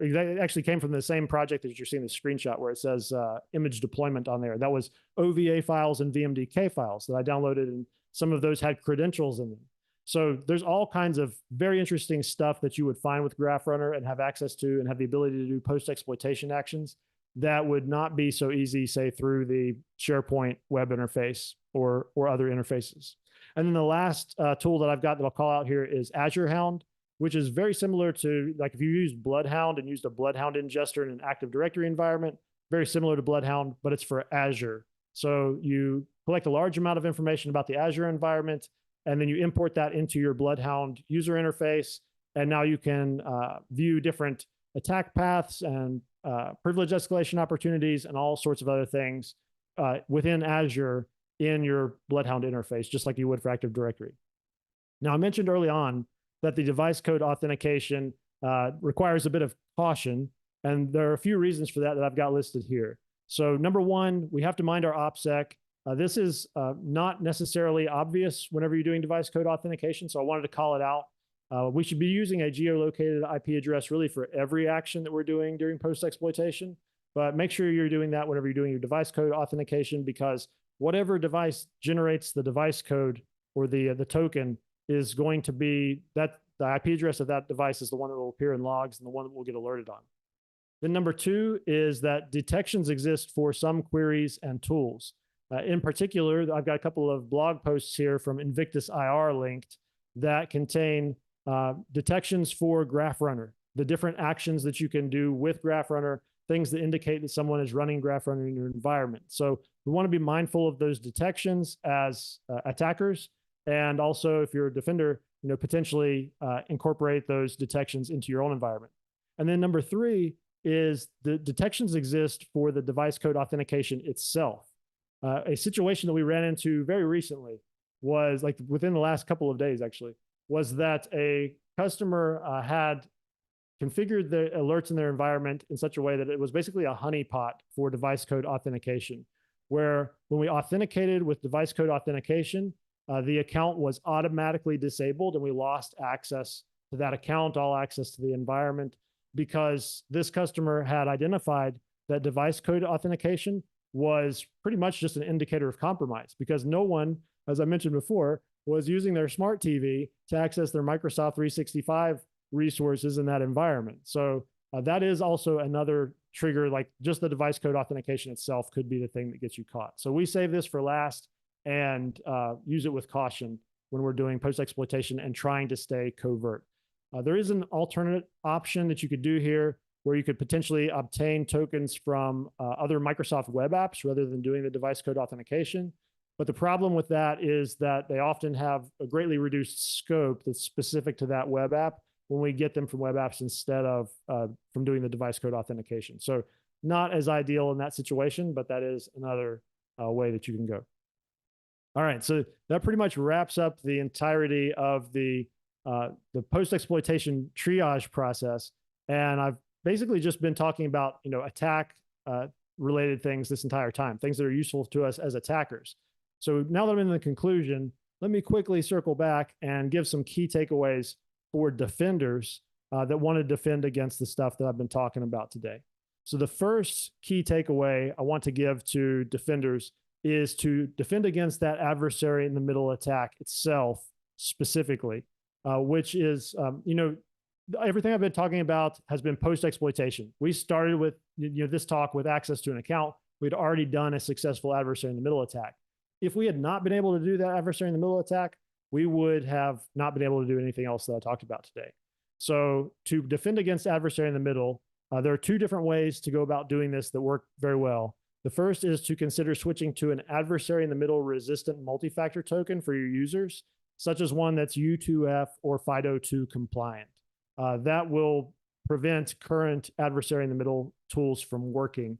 It actually came from the same project that you're seeing the screenshot where it says image deployment on there. That was OVA files and VMDK files that I downloaded, and some of those had credentials in them. So there's all kinds of very interesting stuff that you would find with Graph Runner and have access to and have the ability to do post-exploitation actions that would not be so easy, say, through the SharePoint web interface or other interfaces. And then the last tool that I've got that I'll call out here is Azure Hound, which is very similar to, like, if you used Bloodhound and used a Bloodhound ingester in an Active Directory environment, very similar to Bloodhound, but it's for Azure. So you collect a large amount of information about the Azure environment, and then you import that into your Bloodhound user interface. And now you can view different attack paths and privilege escalation opportunities and all sorts of other things within Azure in your Bloodhound interface, just like you would for Active Directory. Now, I mentioned early on that the device code authentication requires a bit of caution, and there are a few reasons for that that I've got listed here. So number one, we have to mind our OPSEC. This is not necessarily obvious whenever you're doing device code authentication, so I wanted to call it out. We should be using a geolocated IP address really for every action that we're doing during post-exploitation, but make sure you're doing that whenever you're doing your device code authentication, because whatever device generates the device code or the token is going to be that the IP address of that device is the one that will appear in logs and the one that we'll get alerted on. Then number two is that detections exist for some queries and tools. In particular, I've got a couple of blog posts here from Invictus IR linked that contain detections for Graph Runner, the different actions that you can do with Graph Runner, things that indicate that someone is running Graph Runner in your environment. So we want to be mindful of those detections as attackers, and also if you're a defender, potentially incorporate those detections into your own environment. And then number three is the detections exist for the device code authentication itself. A situation that we ran into very recently was, like, within the last couple of days actually, was that a customer had configured the alerts in their environment in such a way that it was basically a honeypot for device code authentication, where when we authenticated with device code authentication, the account was automatically disabled and we lost access to that account, all access to the environment, because this customer had identified that device code authentication was pretty much just an indicator of compromise, because no one, as I mentioned before, was using their smart TV to access their Microsoft 365 resources in that environment. So that is also another trigger, like just the device code authentication itself could be the thing that gets you caught. So we save this for last and use it with caution when we're doing post-exploitation and trying to stay covert. There is an alternate option that you could do here where you could potentially obtain tokens from other Microsoft web apps rather than doing the device code authentication. But the problem with that is that they often have a greatly reduced scope that's specific to that web app when we get them from web apps instead of from doing the device code authentication. So not as ideal in that situation, but that is another way that you can go. All right, so that pretty much wraps up the entirety of the post-exploitation triage process. And I've basically just been talking about, attack related things this entire time, things that are useful to us as attackers. So now that I'm in the conclusion, let me quickly circle back and give some key takeaways for defenders that want to defend against the stuff that I've been talking about today. So the first key takeaway I want to give to defenders is to defend against that adversary-in-the-middle attack itself specifically, which is, everything I've been talking about has been post-exploitation. We started with this talk with access to an account. we'd already done a successful adversary-in-the-middle attack. If we had not been able to do that adversary-in-the-middle attack, we would have not been able to do anything else that I talked about today. So to defend against adversary-in-the-middle, there are two different ways to go about doing this that work very well. The first is to consider switching to an adversary-in-the-middle resistant multi-factor token for your users, such as one that's U2F or FIDO2 compliant. That will prevent current adversary-in-the-middle tools from working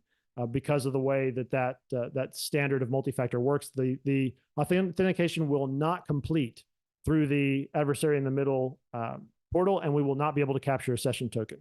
because of the way that standard of multi-factor works. The authentication will not complete through the adversary-in-the-middle portal, and we will not be able to capture a session token.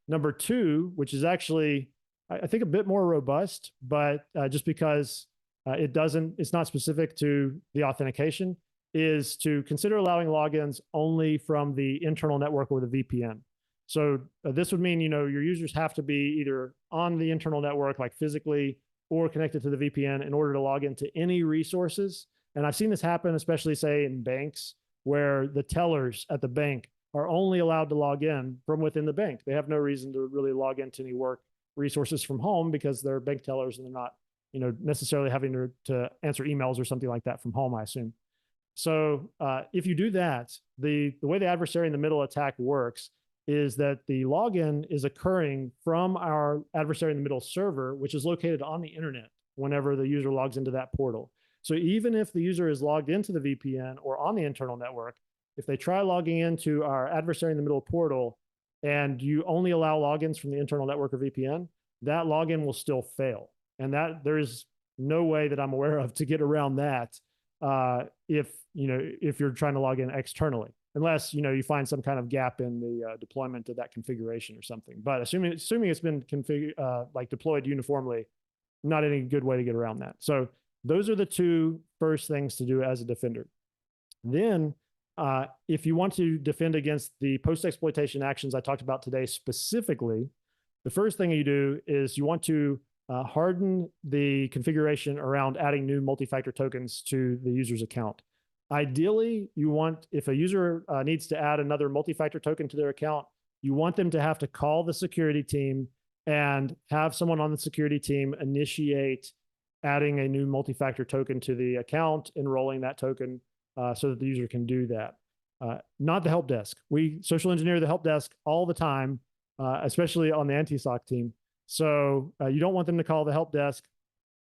Number two, which is actually, I think, a bit more robust, but just because it's not specific to the authentication, is to consider allowing logins only from the internal network or the VPN. So this would mean, your users have to be either on the internal network, like physically, or connected to the VPN in order to log into any resources. And I've seen this happen, especially say in banks, where the tellers at the bank are only allowed to log in from within the bank. They have no reason to really log into any work resources from home because they're bank tellers and they're not, necessarily having to answer emails or something like that from home, I assume. So if you do that, the way the adversary-in-the-middle attack works is that the login is occurring from our adversary-in-the-middle server, which is located on the internet whenever the user logs into that portal. So even if the user is logged into the VPN or on the internal network, if they try logging into our adversary-in-the-middle portal and you only allow logins from the internal network or VPN, that login will still fail. And that there's no way that I'm aware of to get around that if you're trying to log in externally, unless you find some kind of gap in the deployment of that configuration or something. But assuming it's been deployed uniformly, not any good way to get around that. So those are the two first things to do as a defender. Then if you want to defend against the post-exploitation actions I talked about today specifically, the first thing you do is you want to harden the configuration around adding new multi-factor tokens to the user's account. Ideally, if a user needs to add another multi-factor token to their account, you want them to have to call the security team and have someone on the security team initiate adding a new multi-factor token to the account, enrolling that token so that the user can do that. Not the help desk. We social engineer the help desk all the time, especially on the anti-SOC team. So you don't want them to call the help desk.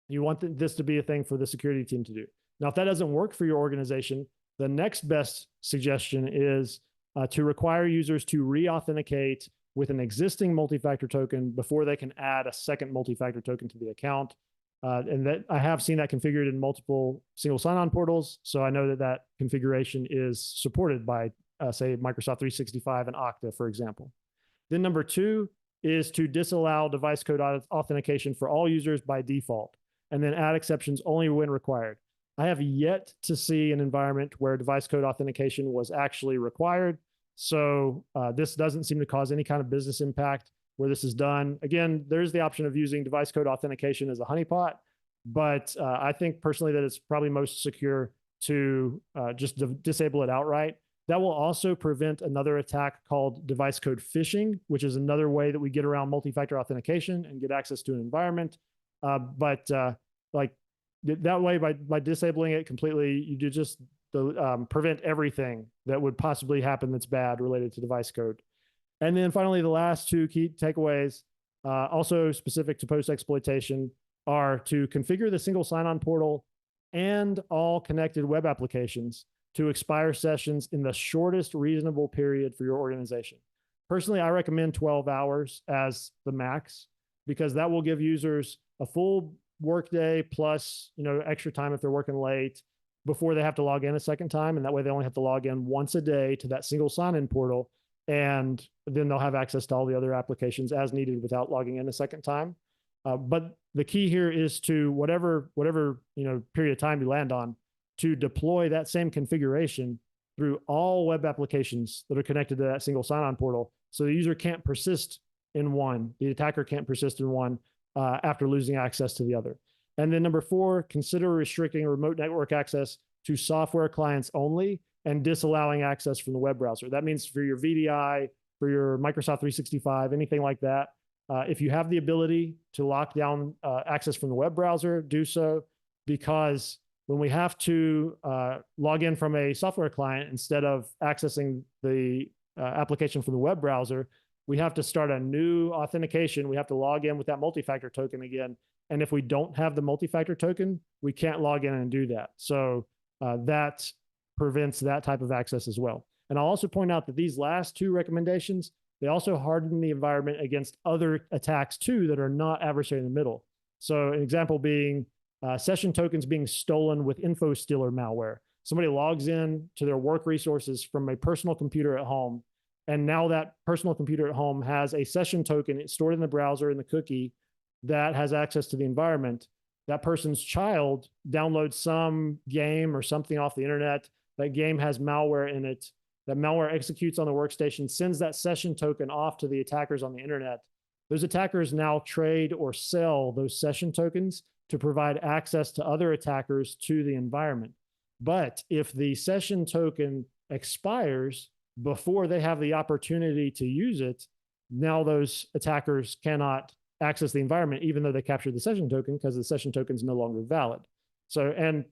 You want this to be a thing for the security team to do. Now, if that doesn't work for your organization, the next best suggestion is to require users to re-authenticate with an existing multi-factor token before they can add a second multi-factor token to the account. And that I have seen that configured in multiple single sign-on portals. So I know that configuration is supported by, say, Microsoft 365 and Okta, for example. Then number two is to disallow device code authentication for all users by default, and then add exceptions only when required. I have yet to see an environment where device code authentication was actually required. So this doesn't seem to cause any kind of business impact where this is done. Again, there's the option of using device code authentication as a honeypot, but I think personally that it's probably most secure to just disable it outright. That will also prevent another attack called device code phishing, which is another way that we get around multi-factor authentication and get access to an environment. That way, by disabling it completely, you do just prevent everything that would possibly happen that's bad related to device code. And then finally, the last two key takeaways, also specific to post-exploitation, are to configure the single sign-on portal and all connected web applications to expire sessions in the shortest reasonable period for your organization. Personally, I recommend 12 hours as the max, because that will give users a full workday plus extra time if they're working late before they have to log in a second time. And that way they only have to log in once a day to that single sign-in portal. And then they'll have access to all the other applications as needed without logging in a second time. But the key here is to whatever period of time you land on, to deploy that same configuration through all web applications that are connected to that single sign-on portal. So the user can't persist in one, the attacker can't persist in one after losing access to the other. And then number four, consider restricting remote network access to software clients only and disallowing access from the web browser. That means for your VDI, for your Microsoft 365, anything like that, if you have the ability to lock down access from the web browser, do so, because when we have to log in from a software client instead of accessing the application from the web browser, we have to start a new authentication. We have to log in with that multi-factor token again. And if we don't have the multi-factor token, we can't log in and do that. So that prevents that type of access as well. And I'll also point out that these last two recommendations, they also harden the environment against other attacks too that are not adversary in the middle. So an example being session tokens being stolen with info stealer malware. Somebody logs in to their work resources from a personal computer at home, and now that personal computer at home has a session token stored in the browser in the cookie that has access to the environment. That person's child downloads some game or something off the internet. That game has malware in it. That malware executes on the workstation, sends that session token off to the attackers on the internet. Those attackers now trade or sell those session tokens to provide access to other attackers to the environment. But if the session token expires before they have the opportunity to use it, now those attackers cannot access the environment, even though they captured the session token, because the session token is no longer valid. So, and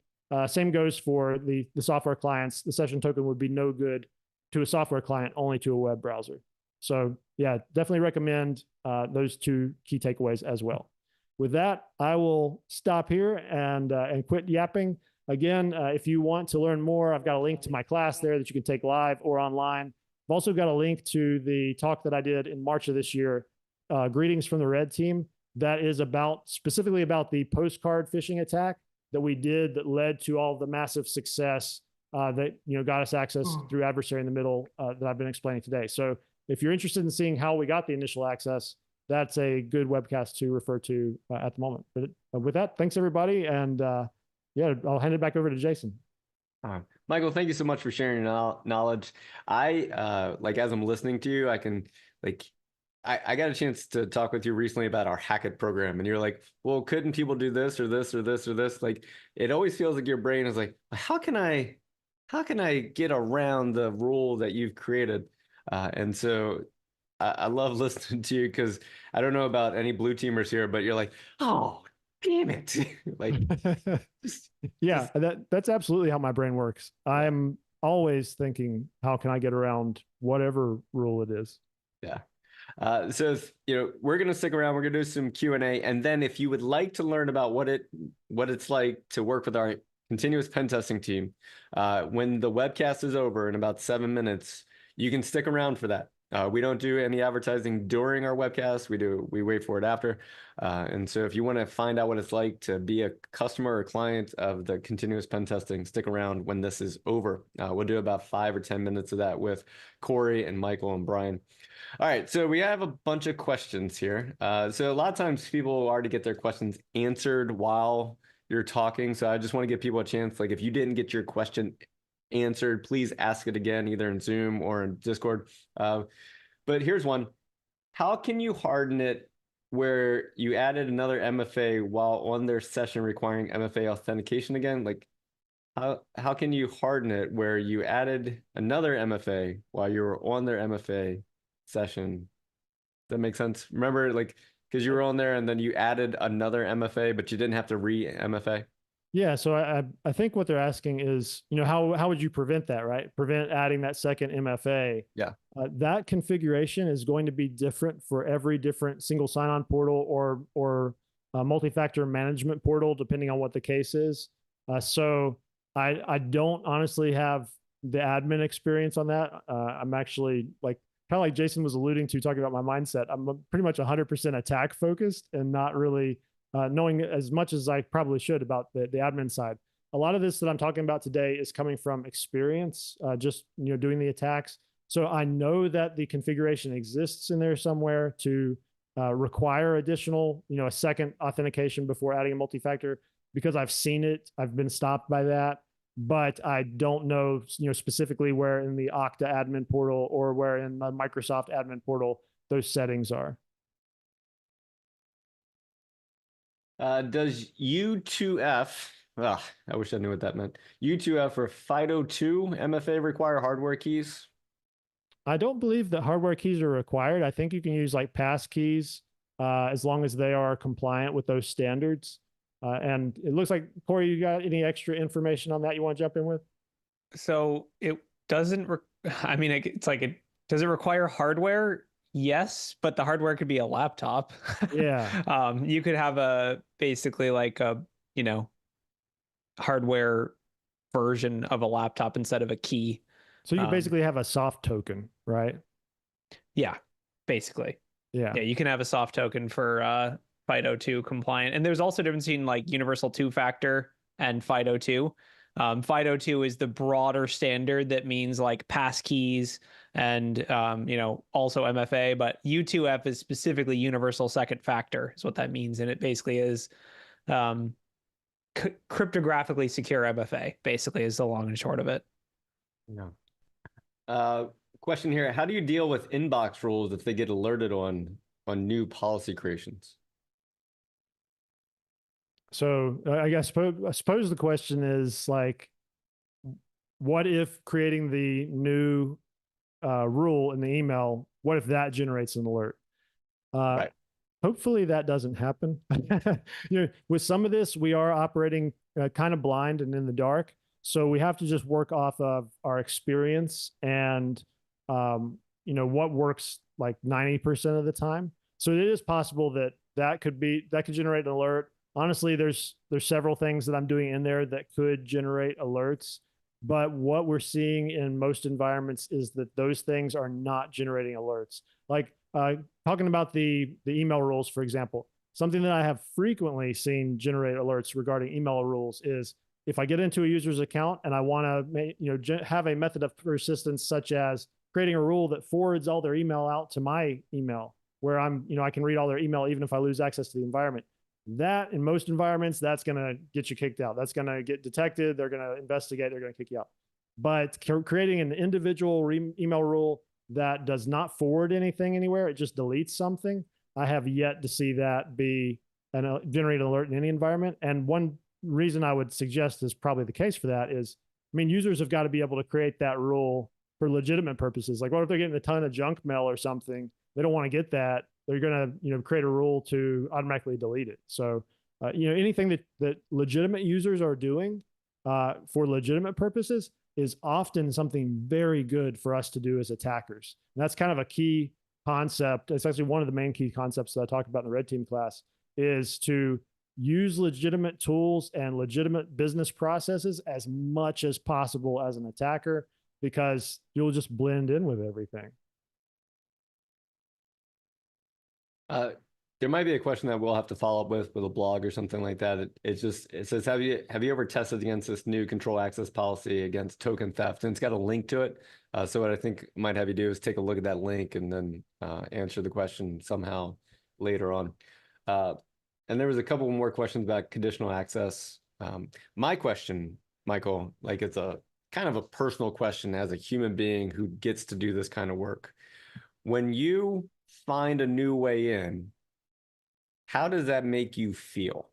same goes for the software clients. The session token would be no good to a software client, only to a web browser. So yeah, definitely recommend those two key takeaways as well. With that, I will stop here and quit yapping. Again, if you want to learn more, I've got a link to my class there that you can take live or online. I've also got a link to the talk that I did in March of this year, Greetings from the Red Team, that is specifically about the postcard phishing attack that we did that led to all the massive success that got us access through Adversary in the Middle that I've been explaining today. So if you're interested in seeing how we got the initial access, that's a good webcast to refer to at the moment. But with that, thanks everybody. And yeah, I'll hand it back over to Jason. Michael, thank you so much for sharing your knowledge. I as I'm listening to you, I can I got a chance to talk with you recently about our Hackett program, and you're like, well, couldn't people do this or this or this or this? Like, it always feels like your brain is like, how can I get around the rule that you've created? And so I love listening to you, because I don't know about any blue teamers here, but you're like, oh, damn it. Yeah, that's absolutely how my brain works. I'm always thinking, how can I get around whatever rule it is? Yeah. So we're gonna stick around. We're gonna do some Q&A, and then if you would like to learn about what it's like to work with our continuous pen testing team, when the webcast is over in about 7 minutes, you can stick around for that. We don't do any advertising during our webcast. We wait for it after. And so if you want to find out what it's like to be a customer or client of the continuous pen testing, stick around when this is over. We'll do about 5 or 10 minutes of that with Corey and Michael and Brian. All right, so we have a bunch of questions here. So a lot of times people already get their questions answered while you're talking. So I just want to give people a chance. Like, if you didn't get your question answered, please ask it again, either in Zoom or in Discord. But here's one. How can you harden it where you added another MFA while on their session requiring MFA authentication again? Like, how can you harden it where you added another MFA while you were on their MFA session? Does that make sense? Remember, because you were on there and then you added another MFA, but you didn't have to re-MFA? Yeah, so I think what they're asking is, how would you prevent that, right? Prevent adding that second MFA. Yeah. That configuration is going to be different for every different single sign-on portal or multi-factor management portal, depending on what the case is. So I don't honestly have the admin experience on that. I'm actually kind of like Jason was alluding to, talking about my mindset. I'm pretty much 100% attack focused and not really knowing as much as I probably should about the admin side. A lot of this that I'm talking about today is coming from experience, just doing the attacks. So I know that the configuration exists in there somewhere to require additional, a second authentication before adding a multi-factor, because I've seen it. I've been stopped by that, but I don't know, specifically where in the Okta admin portal or where in the Microsoft admin portal those settings are. Does U2F, I wish I knew what that meant. U2F or FIDO2 MFA require hardware keys? I don't believe that hardware keys are required. I think you can use pass keys as long as they are compliant with those standards. And it looks like, Corey, you got any extra information on that you want to jump in with? So it doesn't, I mean, it's like, does it require hardware? Yes, but the hardware could be a laptop. Yeah. You could have basically like a, hardware version of a laptop instead of a key. So you basically have a soft token, right? Yeah, basically. Yeah. Yeah, you can have a soft token for FIDO2 compliant. And there's also a difference between like universal two-factor and FIDO2. FIDO2 is the broader standard that means like passkeys and also MFA, but U2F is specifically universal second factor is what that means. And it basically is cryptographically secure MFA, basically is the long and short of it. Yeah. Question here: how do you deal with inbox rules if they get alerted on new policy creations? So I suppose the question is like, what if creating the new rule in the email, what if that generates an alert? Right. Hopefully that doesn't happen. With some of this, we are operating kind of blind and in the dark. So we have to just work off of our experience and, what works like 90% of the time. So it is possible that could generate an alert. Honestly, there's several things that I'm doing in there that could generate alerts. But what we're seeing in most environments is that those things are not generating alerts. Like talking about the email rules, for example, something that I have frequently seen generate alerts regarding email rules is if I get into a user's account and I want to have a method of persistence, such as creating a rule that forwards all their email out to my email, where I can read all their email even if I lose access to the environment. That in most environments, that's going to get you kicked out. That's going to get detected. They're going to investigate. They're going to kick you out. But creating an individual email rule that does not forward anything anywhere, it just deletes something, I have yet to see that generate an alert in any environment. And one reason I would suggest is probably the case for that is, users have got to be able to create that rule for legitimate purposes. Like what if they're getting a ton of junk mail or something? They don't want to get that. They're going to, create a rule to automatically delete it. So, anything that legitimate users are doing for legitimate purposes is often something very good for us to do as attackers. And that's kind of a key concept. It's actually one of the main key concepts that I talked about in the Red Team class, is to use legitimate tools and legitimate business processes as much as possible as an attacker, because you'll just blend in with everything. There might be a question that we'll have to follow up with a blog or something like that. It says, have you ever tested against this new control access policy against token theft? And it's got a link to it. So what I think might have you do is take a look at that link and then answer the question somehow later on. And there was a couple more questions about conditional access. My question, Michael, like it's a kind of a personal question as a human being who gets to do this kind of work. When you find a new way in, how does that make you feel?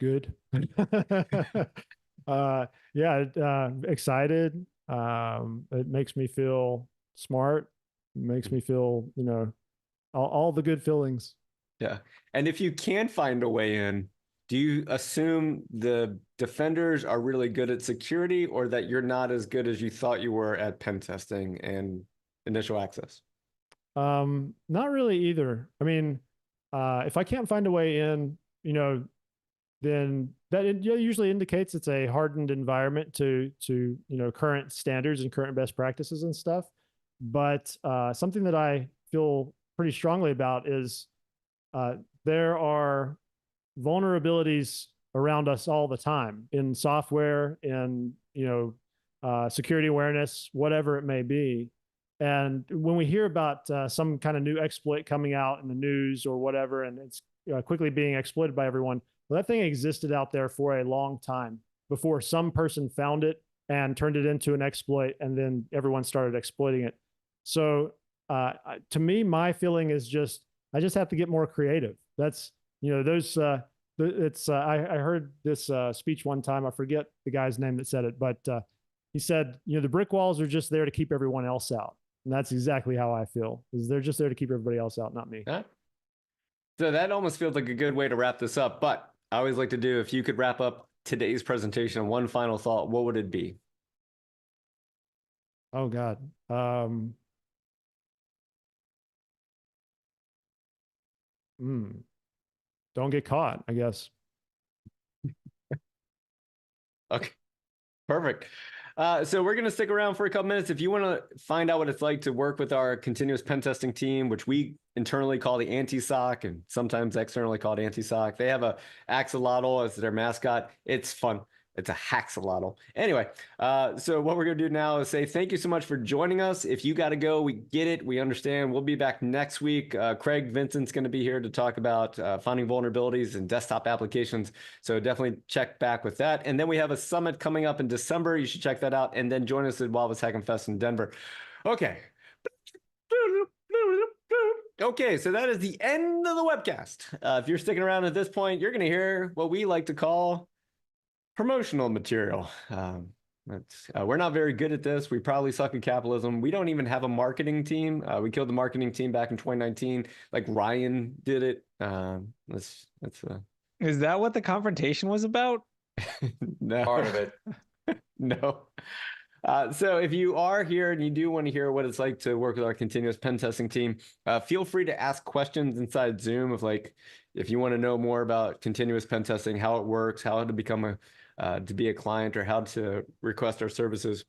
Good. Excited. It makes me feel smart. It makes me feel, all the good feelings. Yeah. And if you can find a way in, do you assume the defenders are really good at security, or that you're not as good as you thought you were at pen testing and initial access? Not really either. If I can't find a way in, then that usually indicates it's a hardened environment to current standards and current best practices and stuff. But something that I feel pretty strongly about is there are vulnerabilities around us all the time in software, in security awareness, whatever it may be. And when we hear about some kind of new exploit coming out in the news or whatever, and it's quickly being exploited by everyone, well, that thing existed out there for a long time before some person found it and turned it into an exploit, and then everyone started exploiting it. So to me, my feeling is I just have to get more creative. That's, I heard this speech one time. I forget the guy's name that said it, but he said, the brick walls are just there to keep everyone else out. And that's exactly how I feel, is they're just there to keep everybody else out, not me. Yeah. So that almost feels like a good way to wrap this up. But I always like to do, if you could wrap up today's presentation, one final thought, what would it be? Oh God. Don't get caught, I guess. Okay, perfect. So we're going to stick around for a couple minutes. If you want to find out what it's like to work with our continuous pen testing team, which we internally call the anti-SOC and sometimes externally called anti-SOC, they have a axolotl as their mascot. It's fun. It's a haxolotl. Anyway, so what we're going to do now is say thank you so much for joining us. If you got to go, we get it. We understand. We'll be back next week. Craig Vincent's going to be here to talk about finding vulnerabilities in desktop applications. So definitely check back with that. And then we have a summit coming up in December. You should check that out. And then join us at Wildwood Hacking Fest in Denver. Okay. Okay, so that is the end of the webcast. If you're sticking around at this point, you're going to hear what we like to call promotional material. We're not very good at this. We probably suck at capitalism. We don't even have a marketing team. We killed the marketing team back in 2019. Like Ryan did it. Is that what the confrontation was about? No. Part of it. No. So if you are here and you do want to hear what it's like to work with our continuous pen testing team, feel free to ask questions inside Zoom of like, if you want to know more about continuous pen testing, how it works, how to become to be a client, or how to request our services.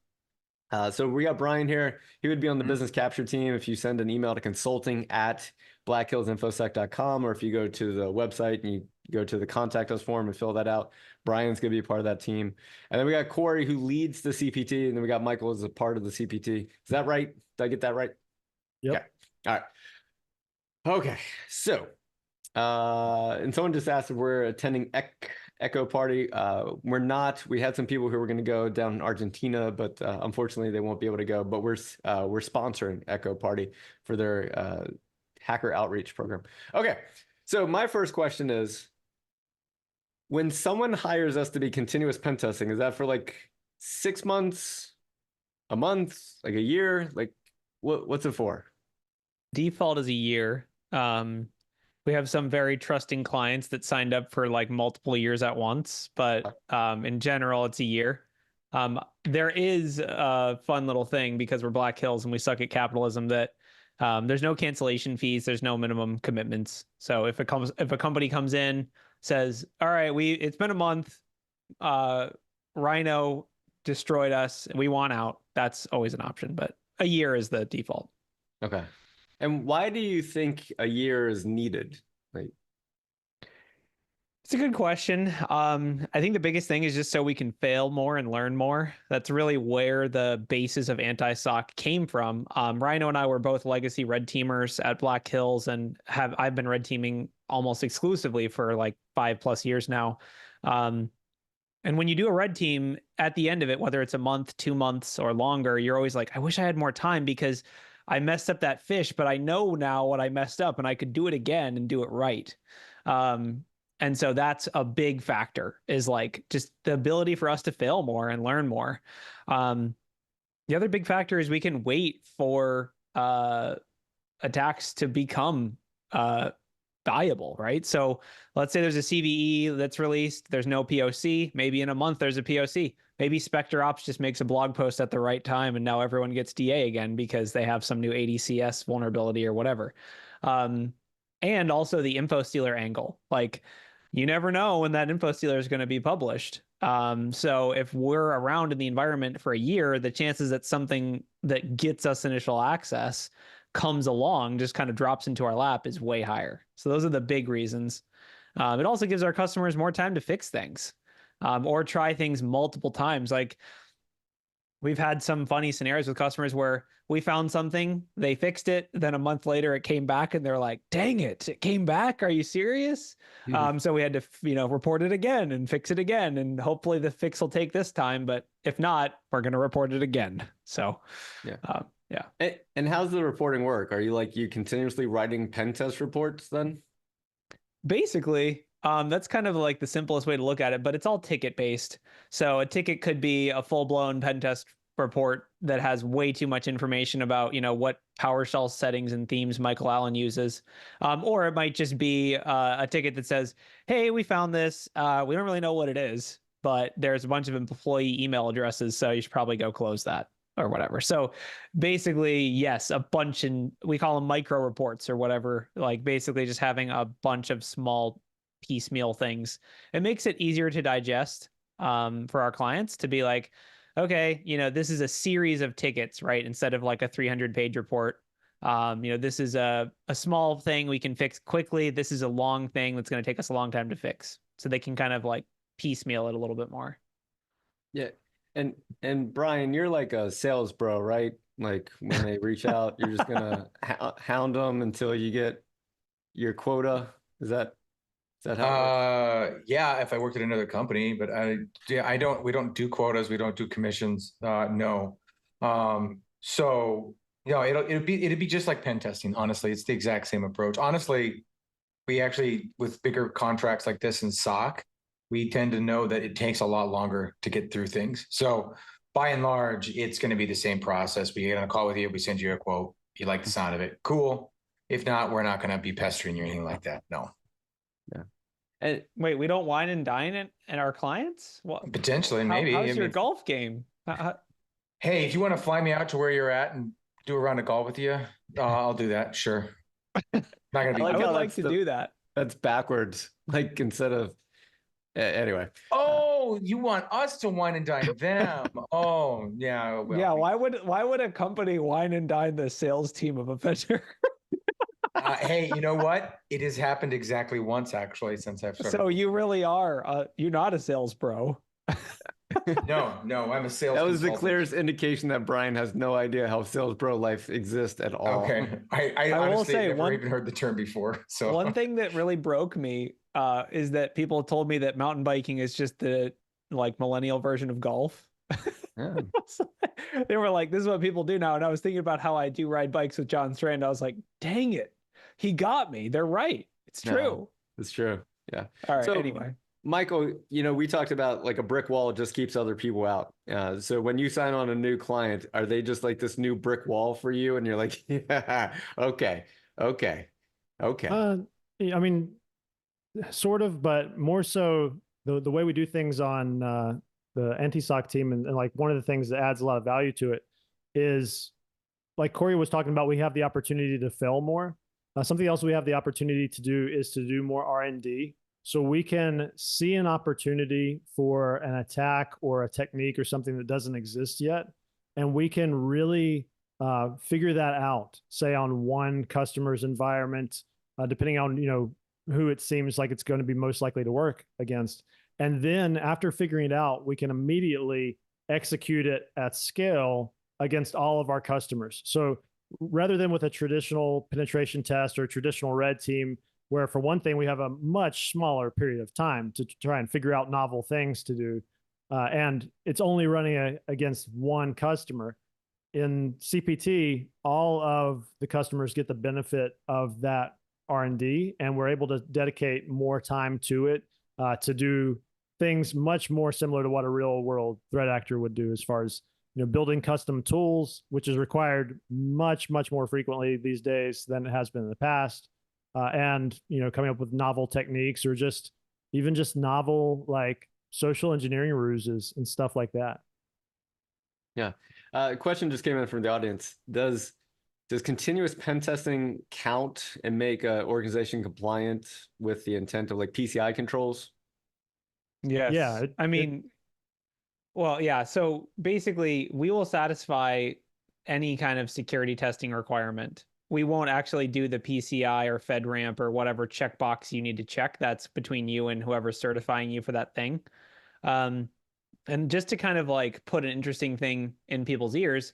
So we got Brian here. He would be on the business capture team if you send an email to consulting@blackhillsinfosec.com, or if you go to the website and you go to the contact us form and fill that out. Brian's going to be a part of that team. And then we got Corey, who leads the CPT, and then we got Michael as a part of the CPT. Is that right? Did I get that right? Yep. Okay. All right. Okay. So, and someone just asked if we're attending Echo Party. We're not. We had some people who were going to go down in Argentina, but unfortunately they won't be able to go. But we're sponsoring Echo Party for their hacker outreach program. Okay, so my first question is, when someone hires us to be continuous pen testing, is that for like 6 months, a month, like a year? Like what's it for? Default is a year. We have some very trusting clients that signed up for like multiple years at once, but in general, it's a year. There is a fun little thing, because we're Black Hills and we suck at capitalism, that there's no cancellation fees, there's no minimum commitments. So if a company comes in, says, all right, it's been a month, Rhino destroyed us, we want out, that's always an option, but a year is the default. Okay. And why do you think a year is needed? Like, it's a good question. I think the biggest thing is just so we can fail more and learn more. That's really where the basis of anti-SOC came from. Rhino and I were both legacy red teamers at Black Hills, and I've been red teaming almost exclusively for like 5+ years now. And when you do a red team, at the end of it, whether it's a month, 2 months, or longer, you're always like, I wish I had more time because I messed up that fish, but I know now what I messed up and I could do it again and do it right. And so that's a big factor, is like just the ability for us to fail more and learn more. The other big factor is we can wait for attacks to become valuable, right? So let's say there's a CVE that's released, there's no POC, maybe in a month there's a POC. Maybe Spectre Ops just makes a blog post at the right time and now everyone gets DA again because they have some new ADCS vulnerability or whatever. And also the info stealer angle. Like, you never know when that info stealer is going to be published. So if we're around in the environment for a year, the chances that something that gets us initial access comes along, just kind of drops into our lap, is way higher. So those are the big reasons. It also gives our customers more time to fix things, or try things multiple times. Like, we've had some funny scenarios with customers where we found something, they fixed it, then a month later it came back and they're like, dang it came back, are you serious? So we had to report it again and fix it again, and hopefully the fix will take this time, but if not, we're going to report it again. So yeah. And how's the reporting work? Are you continuously writing pen test reports then? Basically, that's kind of like the simplest way to look at it, but it's all ticket based. So a ticket could be a full-blown pen test report that has way too much information about, what PowerShell settings and themes Michael Allen uses. Or it might just be a ticket that says, hey, we found this. We don't really know what it is, but there's a bunch of employee email addresses, so you should probably go close that or whatever. So basically, yes, a bunch, and we call them micro reports or whatever, like basically just having a bunch of small piecemeal things. It makes it easier to digest for our clients to be like, okay, this is a series of tickets, right? Instead of like a 300-page report. This is a small thing we can fix quickly. This is a long thing that's going to take us a long time to fix. So they can kind of like piecemeal it a little bit more. Yeah. And Brian, you're like a sales bro, right? Like when they reach out, you're just gonna hound them until you get your quota. Is that how it works? Yeah, if I worked at another company, but we don't do quotas, we don't do commissions. No. So it'd be just like pen testing, honestly. It's the exact same approach. Honestly, we actually, with bigger contracts like this in SOC, we tend to know that it takes a lot longer to get through things. So by and large, it's going to be the same process. We get on a call with you, we send you a quote. You like the sound of it, cool. If not, we're not going to be pestering you or anything like that. No. Yeah. And wait, we don't wine and dine at our clients? Well, potentially, maybe. How's your golf game? Hey, if you want to fly me out to where you're at and do a round of golf with you, I'll do that. Sure. Not gonna be. I would like to do that. That's backwards. Like instead of anyway. Oh, you want us to wine and dine them? Oh, yeah. Well, yeah. Why would a company wine and dine the sales team of a vendor? Hey, you know what? It has happened exactly once, actually, since I've started. So you really are. You're not a sales bro. No, I'm a sales. That was consultant. the clearest indication that Brian has no idea how sales bro life exists at all. Okay, I honestly will say never even heard the term before. So one thing that really broke me is that people told me that mountain biking is just the like millennial version of golf. Yeah. They were like, this is what people do now. And I was thinking about how I do ride bikes with John Strand. I was like, dang it. He got me. They're right. It's true. No, it's true. Yeah. All right. So, anyway. Michael, we talked about like a brick wall just keeps other people out. So when you sign on a new client, are they just like this new brick wall for you? And you're like, yeah, okay. I mean, sort of, but more so the way we do things on the anti-SOC team. And like one of the things that adds a lot of value to it is like Corey was talking about, we have the opportunity to fail more. Something else we have the opportunity to do is to do more R&D. So we can see an opportunity for an attack or a technique or something that doesn't exist yet. And we can really figure that out, say on one customer's environment, depending on, who it seems like it's going to be most likely to work against. And then after figuring it out, we can immediately execute it at scale against all of our customers. So rather than with a traditional penetration test or a traditional red team, where for one thing, we have a much smaller period of time to try and figure out novel things to do. And it's only running against one customer. In CPT, all of the customers get the benefit of that R&D, and we're able to dedicate more time to it to do things much more similar to what a real world threat actor would do as far as building custom tools, which is required much more frequently these days than it has been in the past. And coming up with novel techniques or just novel like social engineering ruses and stuff like that. Yeah. A question just came in from the audience. Does continuous pen testing count and make an organization compliant with the intent of like PCI controls? Yes. Yeah. Well, yeah. So basically, we will satisfy any kind of security testing requirement. We won't actually do the PCI or FedRAMP or whatever checkbox you need to check. That's between you and whoever's certifying you for that thing. And just to kind of like put an interesting thing in people's ears,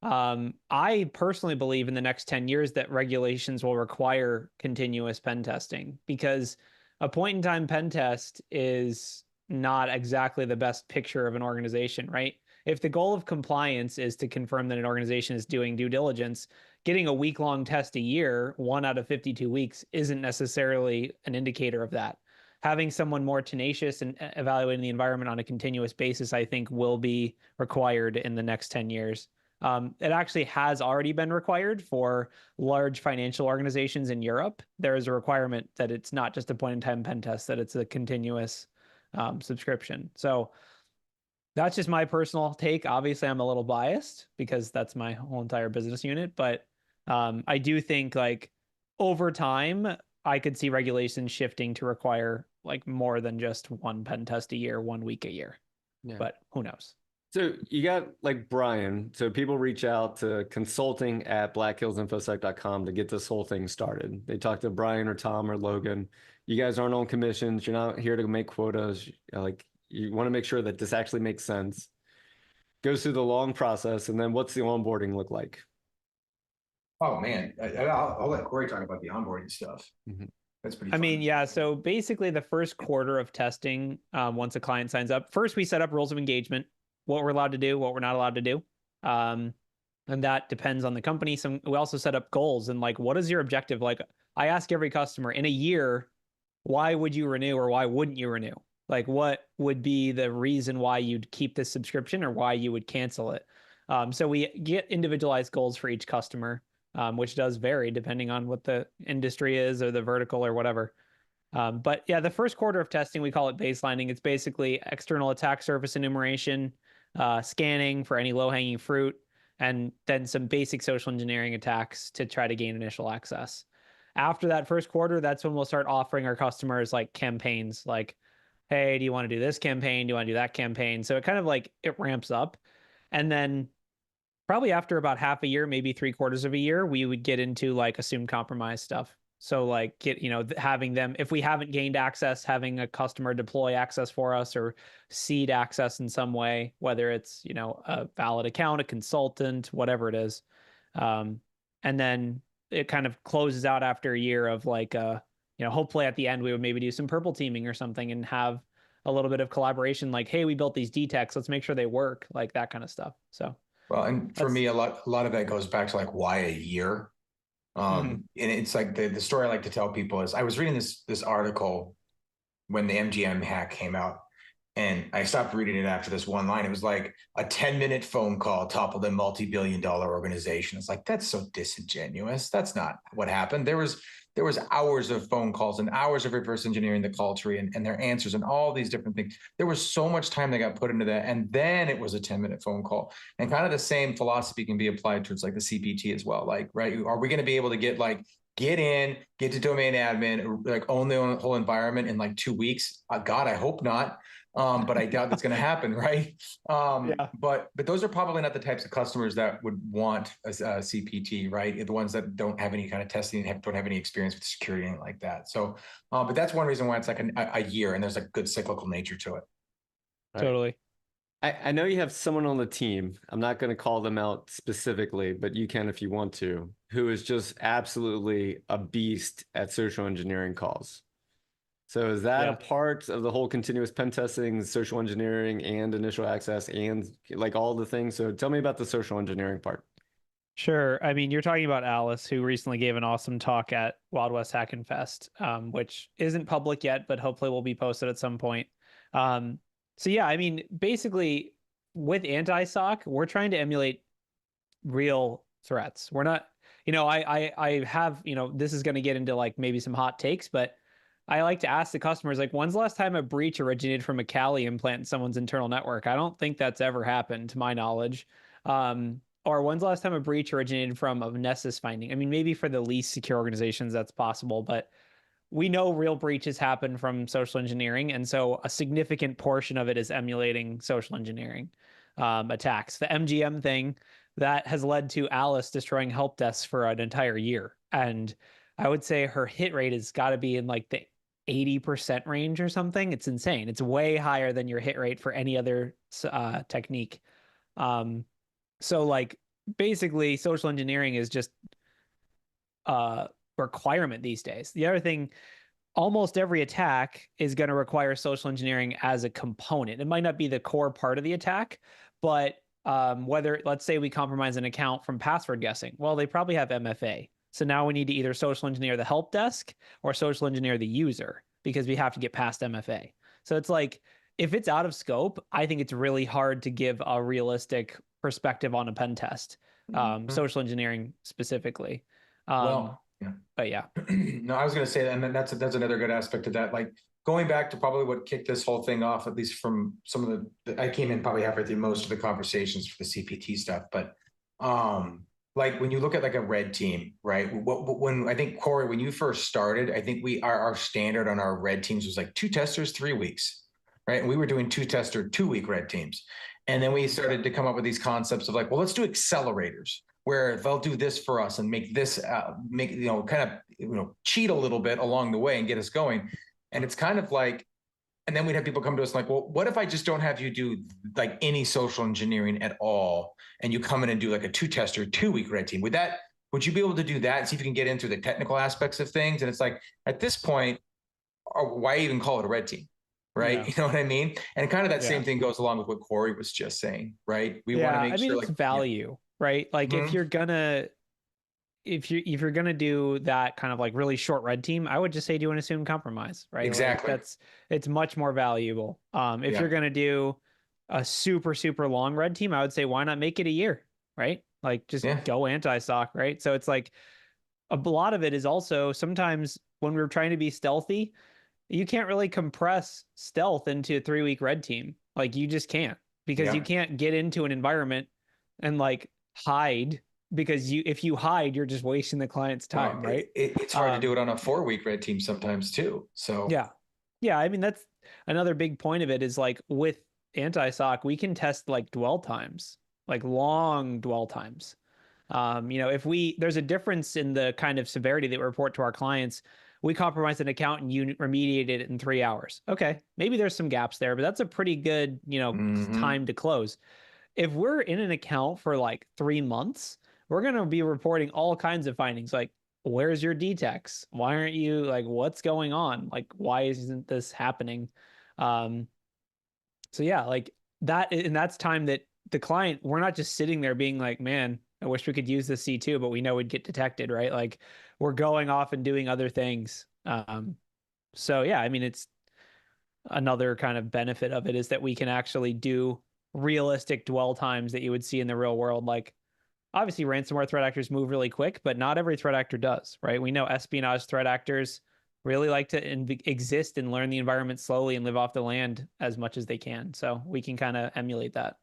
I personally believe in the next 10 years that regulations will require continuous pen testing, because a point-in-time pen test is not exactly the best picture of an organization, right? If the goal of compliance is to confirm that an organization is doing due diligence, getting a week-long test a year, 1 out of 52 weeks, isn't necessarily an indicator of that. having someone more tenacious and evaluating the environment on a continuous basis, I think, will be required in the next 10 years. It actually has already been required for large financial organizations in Europe. There is a requirement that it's not just a point-in-time pen test, that it's a continuous subscription. So that's just my personal take. Obviously, I'm a little biased because that's my whole entire business unit, but I do think like over time, I could see regulations shifting to require like more than just one pen test a year, 1 week a year. Yeah. But who knows? So you got like Brian. So people reach out to consulting@blackhillsinfosec.com to get this whole thing started. They talk to Brian or Tom or Logan. You guys aren't on commissions. You're not here to make quotas. Like you want to make sure that this actually makes sense. Goes through the long process, and then what's the onboarding look like? Oh man, I'll let Corey talk about the onboarding stuff. Mm-hmm. That's pretty. I mean, yeah. So basically, the first quarter of testing, once a client signs up, first we set up rules of engagement, what we're allowed to do, what we're not allowed to do, and that depends on the company. We also set up goals and like, what is your objective? Like, I ask every customer in a year, why would you renew or why wouldn't you renew? Like, what would be the reason why you'd keep this subscription or why you would cancel it? So we get individualized goals for each customer, which does vary depending on what the industry is or the vertical or whatever. But yeah, the first quarter of testing, we call it baselining. It's basically external attack surface enumeration, scanning for any low-hanging fruit, and then some basic social engineering attacks to try to gain initial access. After that first quarter, that's when we'll start offering our customers like campaigns, like, hey, do you want to do this campaign? Do you want to do that campaign? So it kind of like it ramps up. And then probably after about half a year, maybe 3/4 of a year, we would get into like assumed compromise stuff. So like having them, if we haven't gained access, having a customer deploy access for us or seed access in some way, whether it's, a valid account, a consultant, whatever it is. And then it kind of closes out after a year of like, hopefully at the end, we would maybe do some purple teaming or something and have a little bit of collaboration. Like, hey, we built these DTECs. Let's make sure they work, like that kind of stuff. So, well, and for me, a lot of that goes back to like, why a year? And it's like the story I like to tell people is I was reading this article when the MGM hack came out, and I stopped reading it after this one line. It was like a 10-minute phone call toppled a multi-billion-dollar organization. It's like, that's so disingenuous. That's not what happened. There was hours of phone calls and hours of reverse engineering the call tree and their answers and all these different things. There was so much time that got put into that. And then it was a 10-minute phone call. And kind of the same philosophy can be applied towards like the CPT as well. Like, right, are we going to be able to get to domain admin, like own the whole environment in like 2 weeks? God, I hope not. But I doubt that's going to happen, right? Yeah. But those are probably not the types of customers that would want a CPT, right? The ones that don't have any kind of testing, don't have any experience with security, anything like that. So, but that's one reason why it's like a year, and there's a good cyclical nature to it. Right. Totally. I know you have someone on the team. I'm not going to call them out specifically, but you can if you want to, who is just absolutely a beast at social engineering calls. So is that a part of the whole continuous pen testing, social engineering and initial access and like all the things? So tell me about the social engineering part. Sure. I mean, you're talking about Alice, who recently gave an awesome talk at Wild West Hackin' Fest, which isn't public yet, but hopefully will be posted at some point. So yeah, I mean, basically with anti-SOC, we're trying to emulate real threats. We're not, I have, this is going to get into like maybe some hot takes, but I like to ask the customers, like, when's the last time a breach originated from a Kali implant in someone's internal network? I don't think that's ever happened to my knowledge. Or when's the last time a breach originated from a Nessus finding? I mean, maybe for the least secure organizations, that's possible, but we know real breaches happen from social engineering. And so a significant portion of it is emulating social engineering attacks. The MGM thing, that has led to Alice destroying help desks for an entire year. And I would say her hit rate has got to be in like the 80% range or something. It's insane. It's way higher than your hit rate for any other technique. So like basically social engineering is just a requirement these days. The other thing, almost every attack is going to require social engineering as a component. It might not be the core part of the attack, but whether, let's say we compromise an account from password guessing, well, they probably have MFA. So now we need to either social engineer the help desk or social engineer the user. because we have to get past MFA. So it's like, if it's out of scope, I think it's really hard to give a realistic perspective on a pen test, social engineering specifically. Well, yeah. But yeah. No, I was going to say that, and then that's another good aspect of that. Like going back to probably what kicked this whole thing off, at least from some of I came in probably halfway through most of the conversations for the CPT stuff, but like when you look at like a red team, right? When I think Corey, when you first started, I think our standard on our red teams was like 2 testers, 3 weeks, right? And we were doing 2 tester, 2-week red teams. And then we started to come up with these concepts of like, well, let's do accelerators where they'll do this for us and make this, cheat a little bit along the way and get us going. And it's kind of like, and then we'd have people come to us like, well, what if I just don't have you do like any social engineering at all? And you come in and do like a 2-tester, 2-week red team. Would you be able to do that and see if you can get into the technical aspects of things? And it's like, at this point, why even call it a red team? Right. Yeah. You know what I mean? And kind of that same thing goes along with what Corey was just saying, right? We want to make sure it's value, right? Like if you're gonna do that kind of like really short red team, I would just say do an assumed compromise, right? Exactly. Like it's much more valuable. If you're gonna do a super, super long red team, I would say why not make it a year, right? Like just go anti-SOC, right? So it's like a lot of it is also sometimes when we're trying to be stealthy, you can't really compress stealth into a 3-week red team. Like you just can't, because you can't get into an environment and like hide, because if you hide, you're just wasting the client's time, right? It's hard to do it on a 4-week red team sometimes too. So yeah. I mean, that's another big point of it is like with anti-SOC, we can test like dwell times, like long dwell times. If there's a difference in the kind of severity that we report to our clients. We compromised an account and you remediated it in 3 hours. Okay, maybe there's some gaps there, but that's a pretty good, time to close. If we're in an account for like 3 months, we're going to be reporting all kinds of findings, like where's your DTEX? Why aren't you, like, what's going on? Like, why isn't this happening? So yeah, like that, and that's time that the client, we're not just sitting there being like, man, I wish we could use the C2, but we know we'd get detected, right? Like we're going off and doing other things. So yeah, I mean, it's another kind of benefit of it is that we can actually do realistic dwell times that you would see in the real world. Like obviously ransomware threat actors move really quick, but not every threat actor does, right? We know espionage threat actors really like to exist and learn the environment slowly and live off the land as much as they can. So we can kind of emulate that.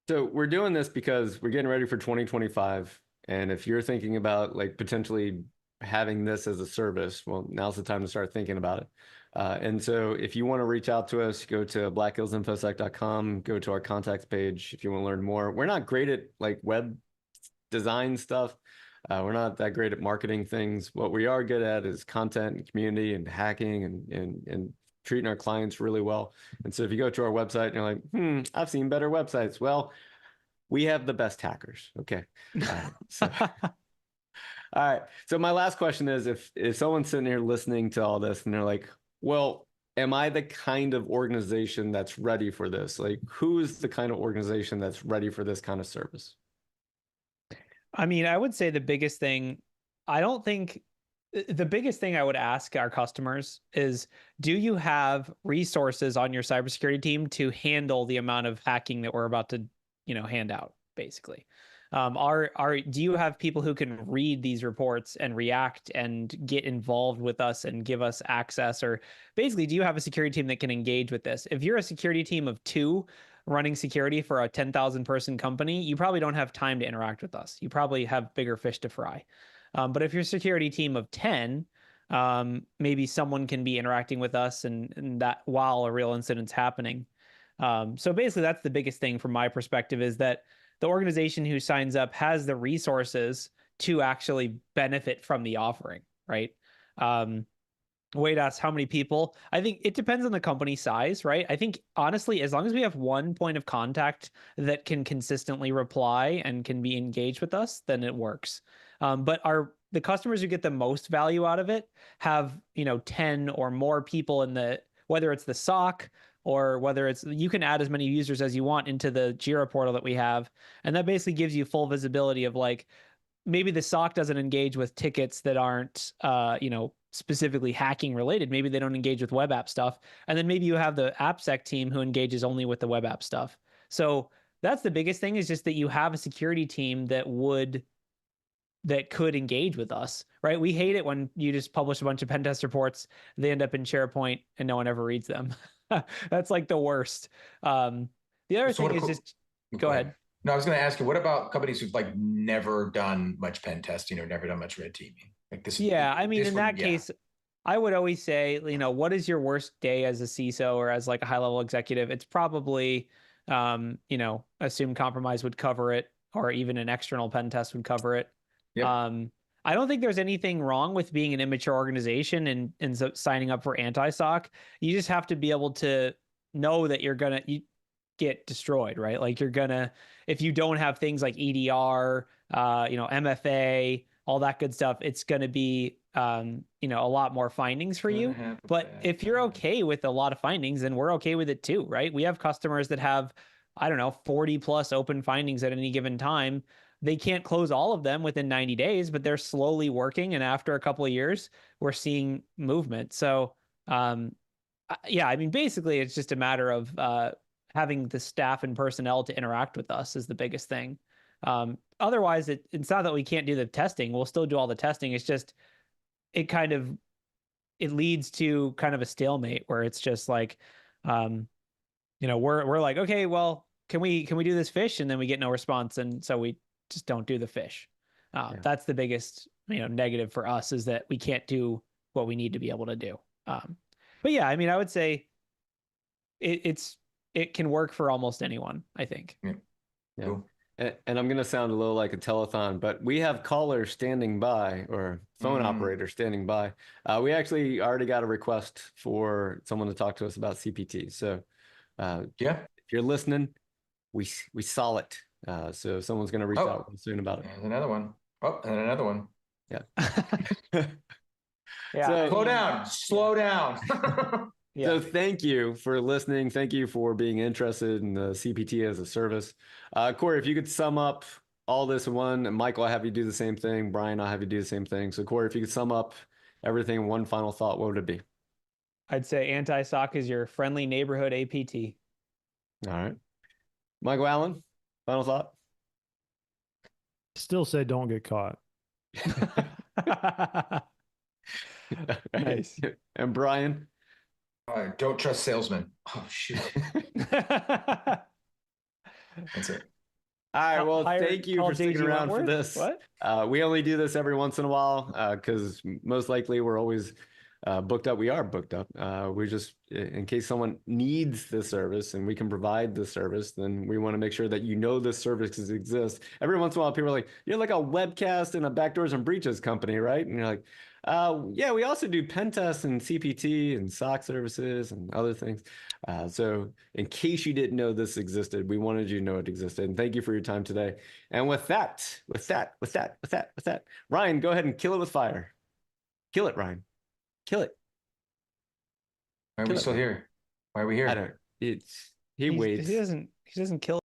So we're doing this because we're getting ready for 2025. And if you're thinking about like potentially having this as a service, well, now's the time to start thinking about it. And so if you want to reach out to us, go to blackhillsinfosec.com, go to our contacts page if you want to learn more. We're not great at like web design stuff. We're not that great at marketing things. What we are good at is content and community and hacking and treating our clients really well. And so if you go to our website and you're like, I've seen better websites. Well, we have the best hackers. Okay. All right. So my last question is, if someone's sitting here listening to all this and they're like, well, am I the kind of organization that's ready for this? Like, who's the kind of organization that's ready for this kind of service? I mean, I would say the biggest thing I would ask our customers is, do you have resources on your cybersecurity team to handle the amount of hacking that we're about to, hand out, basically? Do you have people who can read these reports and react and get involved with us and give us access? Or basically, do you have a security team that can engage with this? If you're a security team of 2 running security for a 10,000 person company, you probably don't have time to interact with us. You probably have bigger fish to fry. But if you're a security team of 10, maybe someone can be interacting with us and that while a real incident's happening. So basically, that's the biggest thing from my perspective, is that the organization who signs up has the resources to actually benefit from the offering, right? Wade asks how many people. I think it depends on the company size, right? I think honestly, as long as we have one point of contact that can consistently reply and can be engaged with us, then it works. But the customers who get the most value out of it have 10 or more people in whether it's the SOC or whether you can add as many users as you want into the Jira portal that we have. And that basically gives you full visibility of like, maybe the SOC doesn't engage with tickets that aren't, specifically hacking related. Maybe they don't engage with web app stuff. And then maybe you have the AppSec team who engages only with the web app stuff. So that's the biggest thing, is just that you have a security team that could engage with us, right? We hate it when you just publish a bunch of pen test reports, they end up in SharePoint and no one ever reads them. That's like the worst. The other thing is just, go ahead. No, I was going to ask you, what about companies who've like never done much pen testing or never done much red teaming? Like this. Yeah, I mean, in that case, I would always say, what is your worst day as a CISO or as like a high level executive? It's probably, assume compromise would cover it, or even an external pen test would cover it. Yep. I don't think there's anything wrong with being an immature organization and signing up for anti-SOC. You just have to be able to know that you're you get destroyed, right? Like if you don't have things like EDR, MFA, all that good stuff, it's gonna be a lot more findings for you. But if you're okay with a lot of findings, then we're okay with it too, right? We have customers that have, 40 plus open findings at any given time. They can't close all of them within 90 days, but they're slowly working. And after a couple of years, we're seeing movement. So, basically it's just a matter of having the staff and personnel to interact with us is the biggest thing. Otherwise, it's not that we can't do the testing. We'll still do all the testing. It's just, it leads to kind of a stalemate where it's just like, we're like, okay, well, can we do this fish? And then we get no response. And so we just don't do the fish. That's the biggest, negative for us, is that we can't do what we need to be able to do. But yeah, I would say it can work for almost anyone, I think. Yeah. Cool. And I'm going to sound a little like a telethon, but we have callers standing by, or phone operators standing by. We actually already got a request for someone to talk to us about CPT. So if you're listening, we saw it. So someone's going to reach out soon about it. There's another one. Oh, and another one. Yeah. Yeah. So, slow down. Yeah. So thank you for listening. Thank you for being interested in the CPT as a service. Corey, if you could sum up all this in one, and Michael, I'll have you do the same thing. Brian, I'll have you do the same thing. So Corey, if you could sum up everything in one final thought, what would it be? I'd say anti-SOC is your friendly neighborhood APT. All right. Michael Allen, final thought? Still say don't get caught. Nice. And Brian? Don't trust salesmen. Oh, shoot. That's it. All right. Well, thank you for sticking around for this. What? We only do this every once in a while because most likely we're always booked up. We are booked up. We're just, in case someone needs the service and we can provide the service, then we want to make sure that this services exist. Every once in a while, people are like, you're like a webcast and a backdoors and breaches company, right? And you're like, yeah, we also do pen tests and CPT and SOC services and other things. So in case you didn't know this existed, we wanted you to know it existed. And thank you for your time today. And with that, Ryan, go ahead and kill it with fire. Kill it, Ryan. Kill it. Why are we still here? Why are we here? He waits. He doesn't kill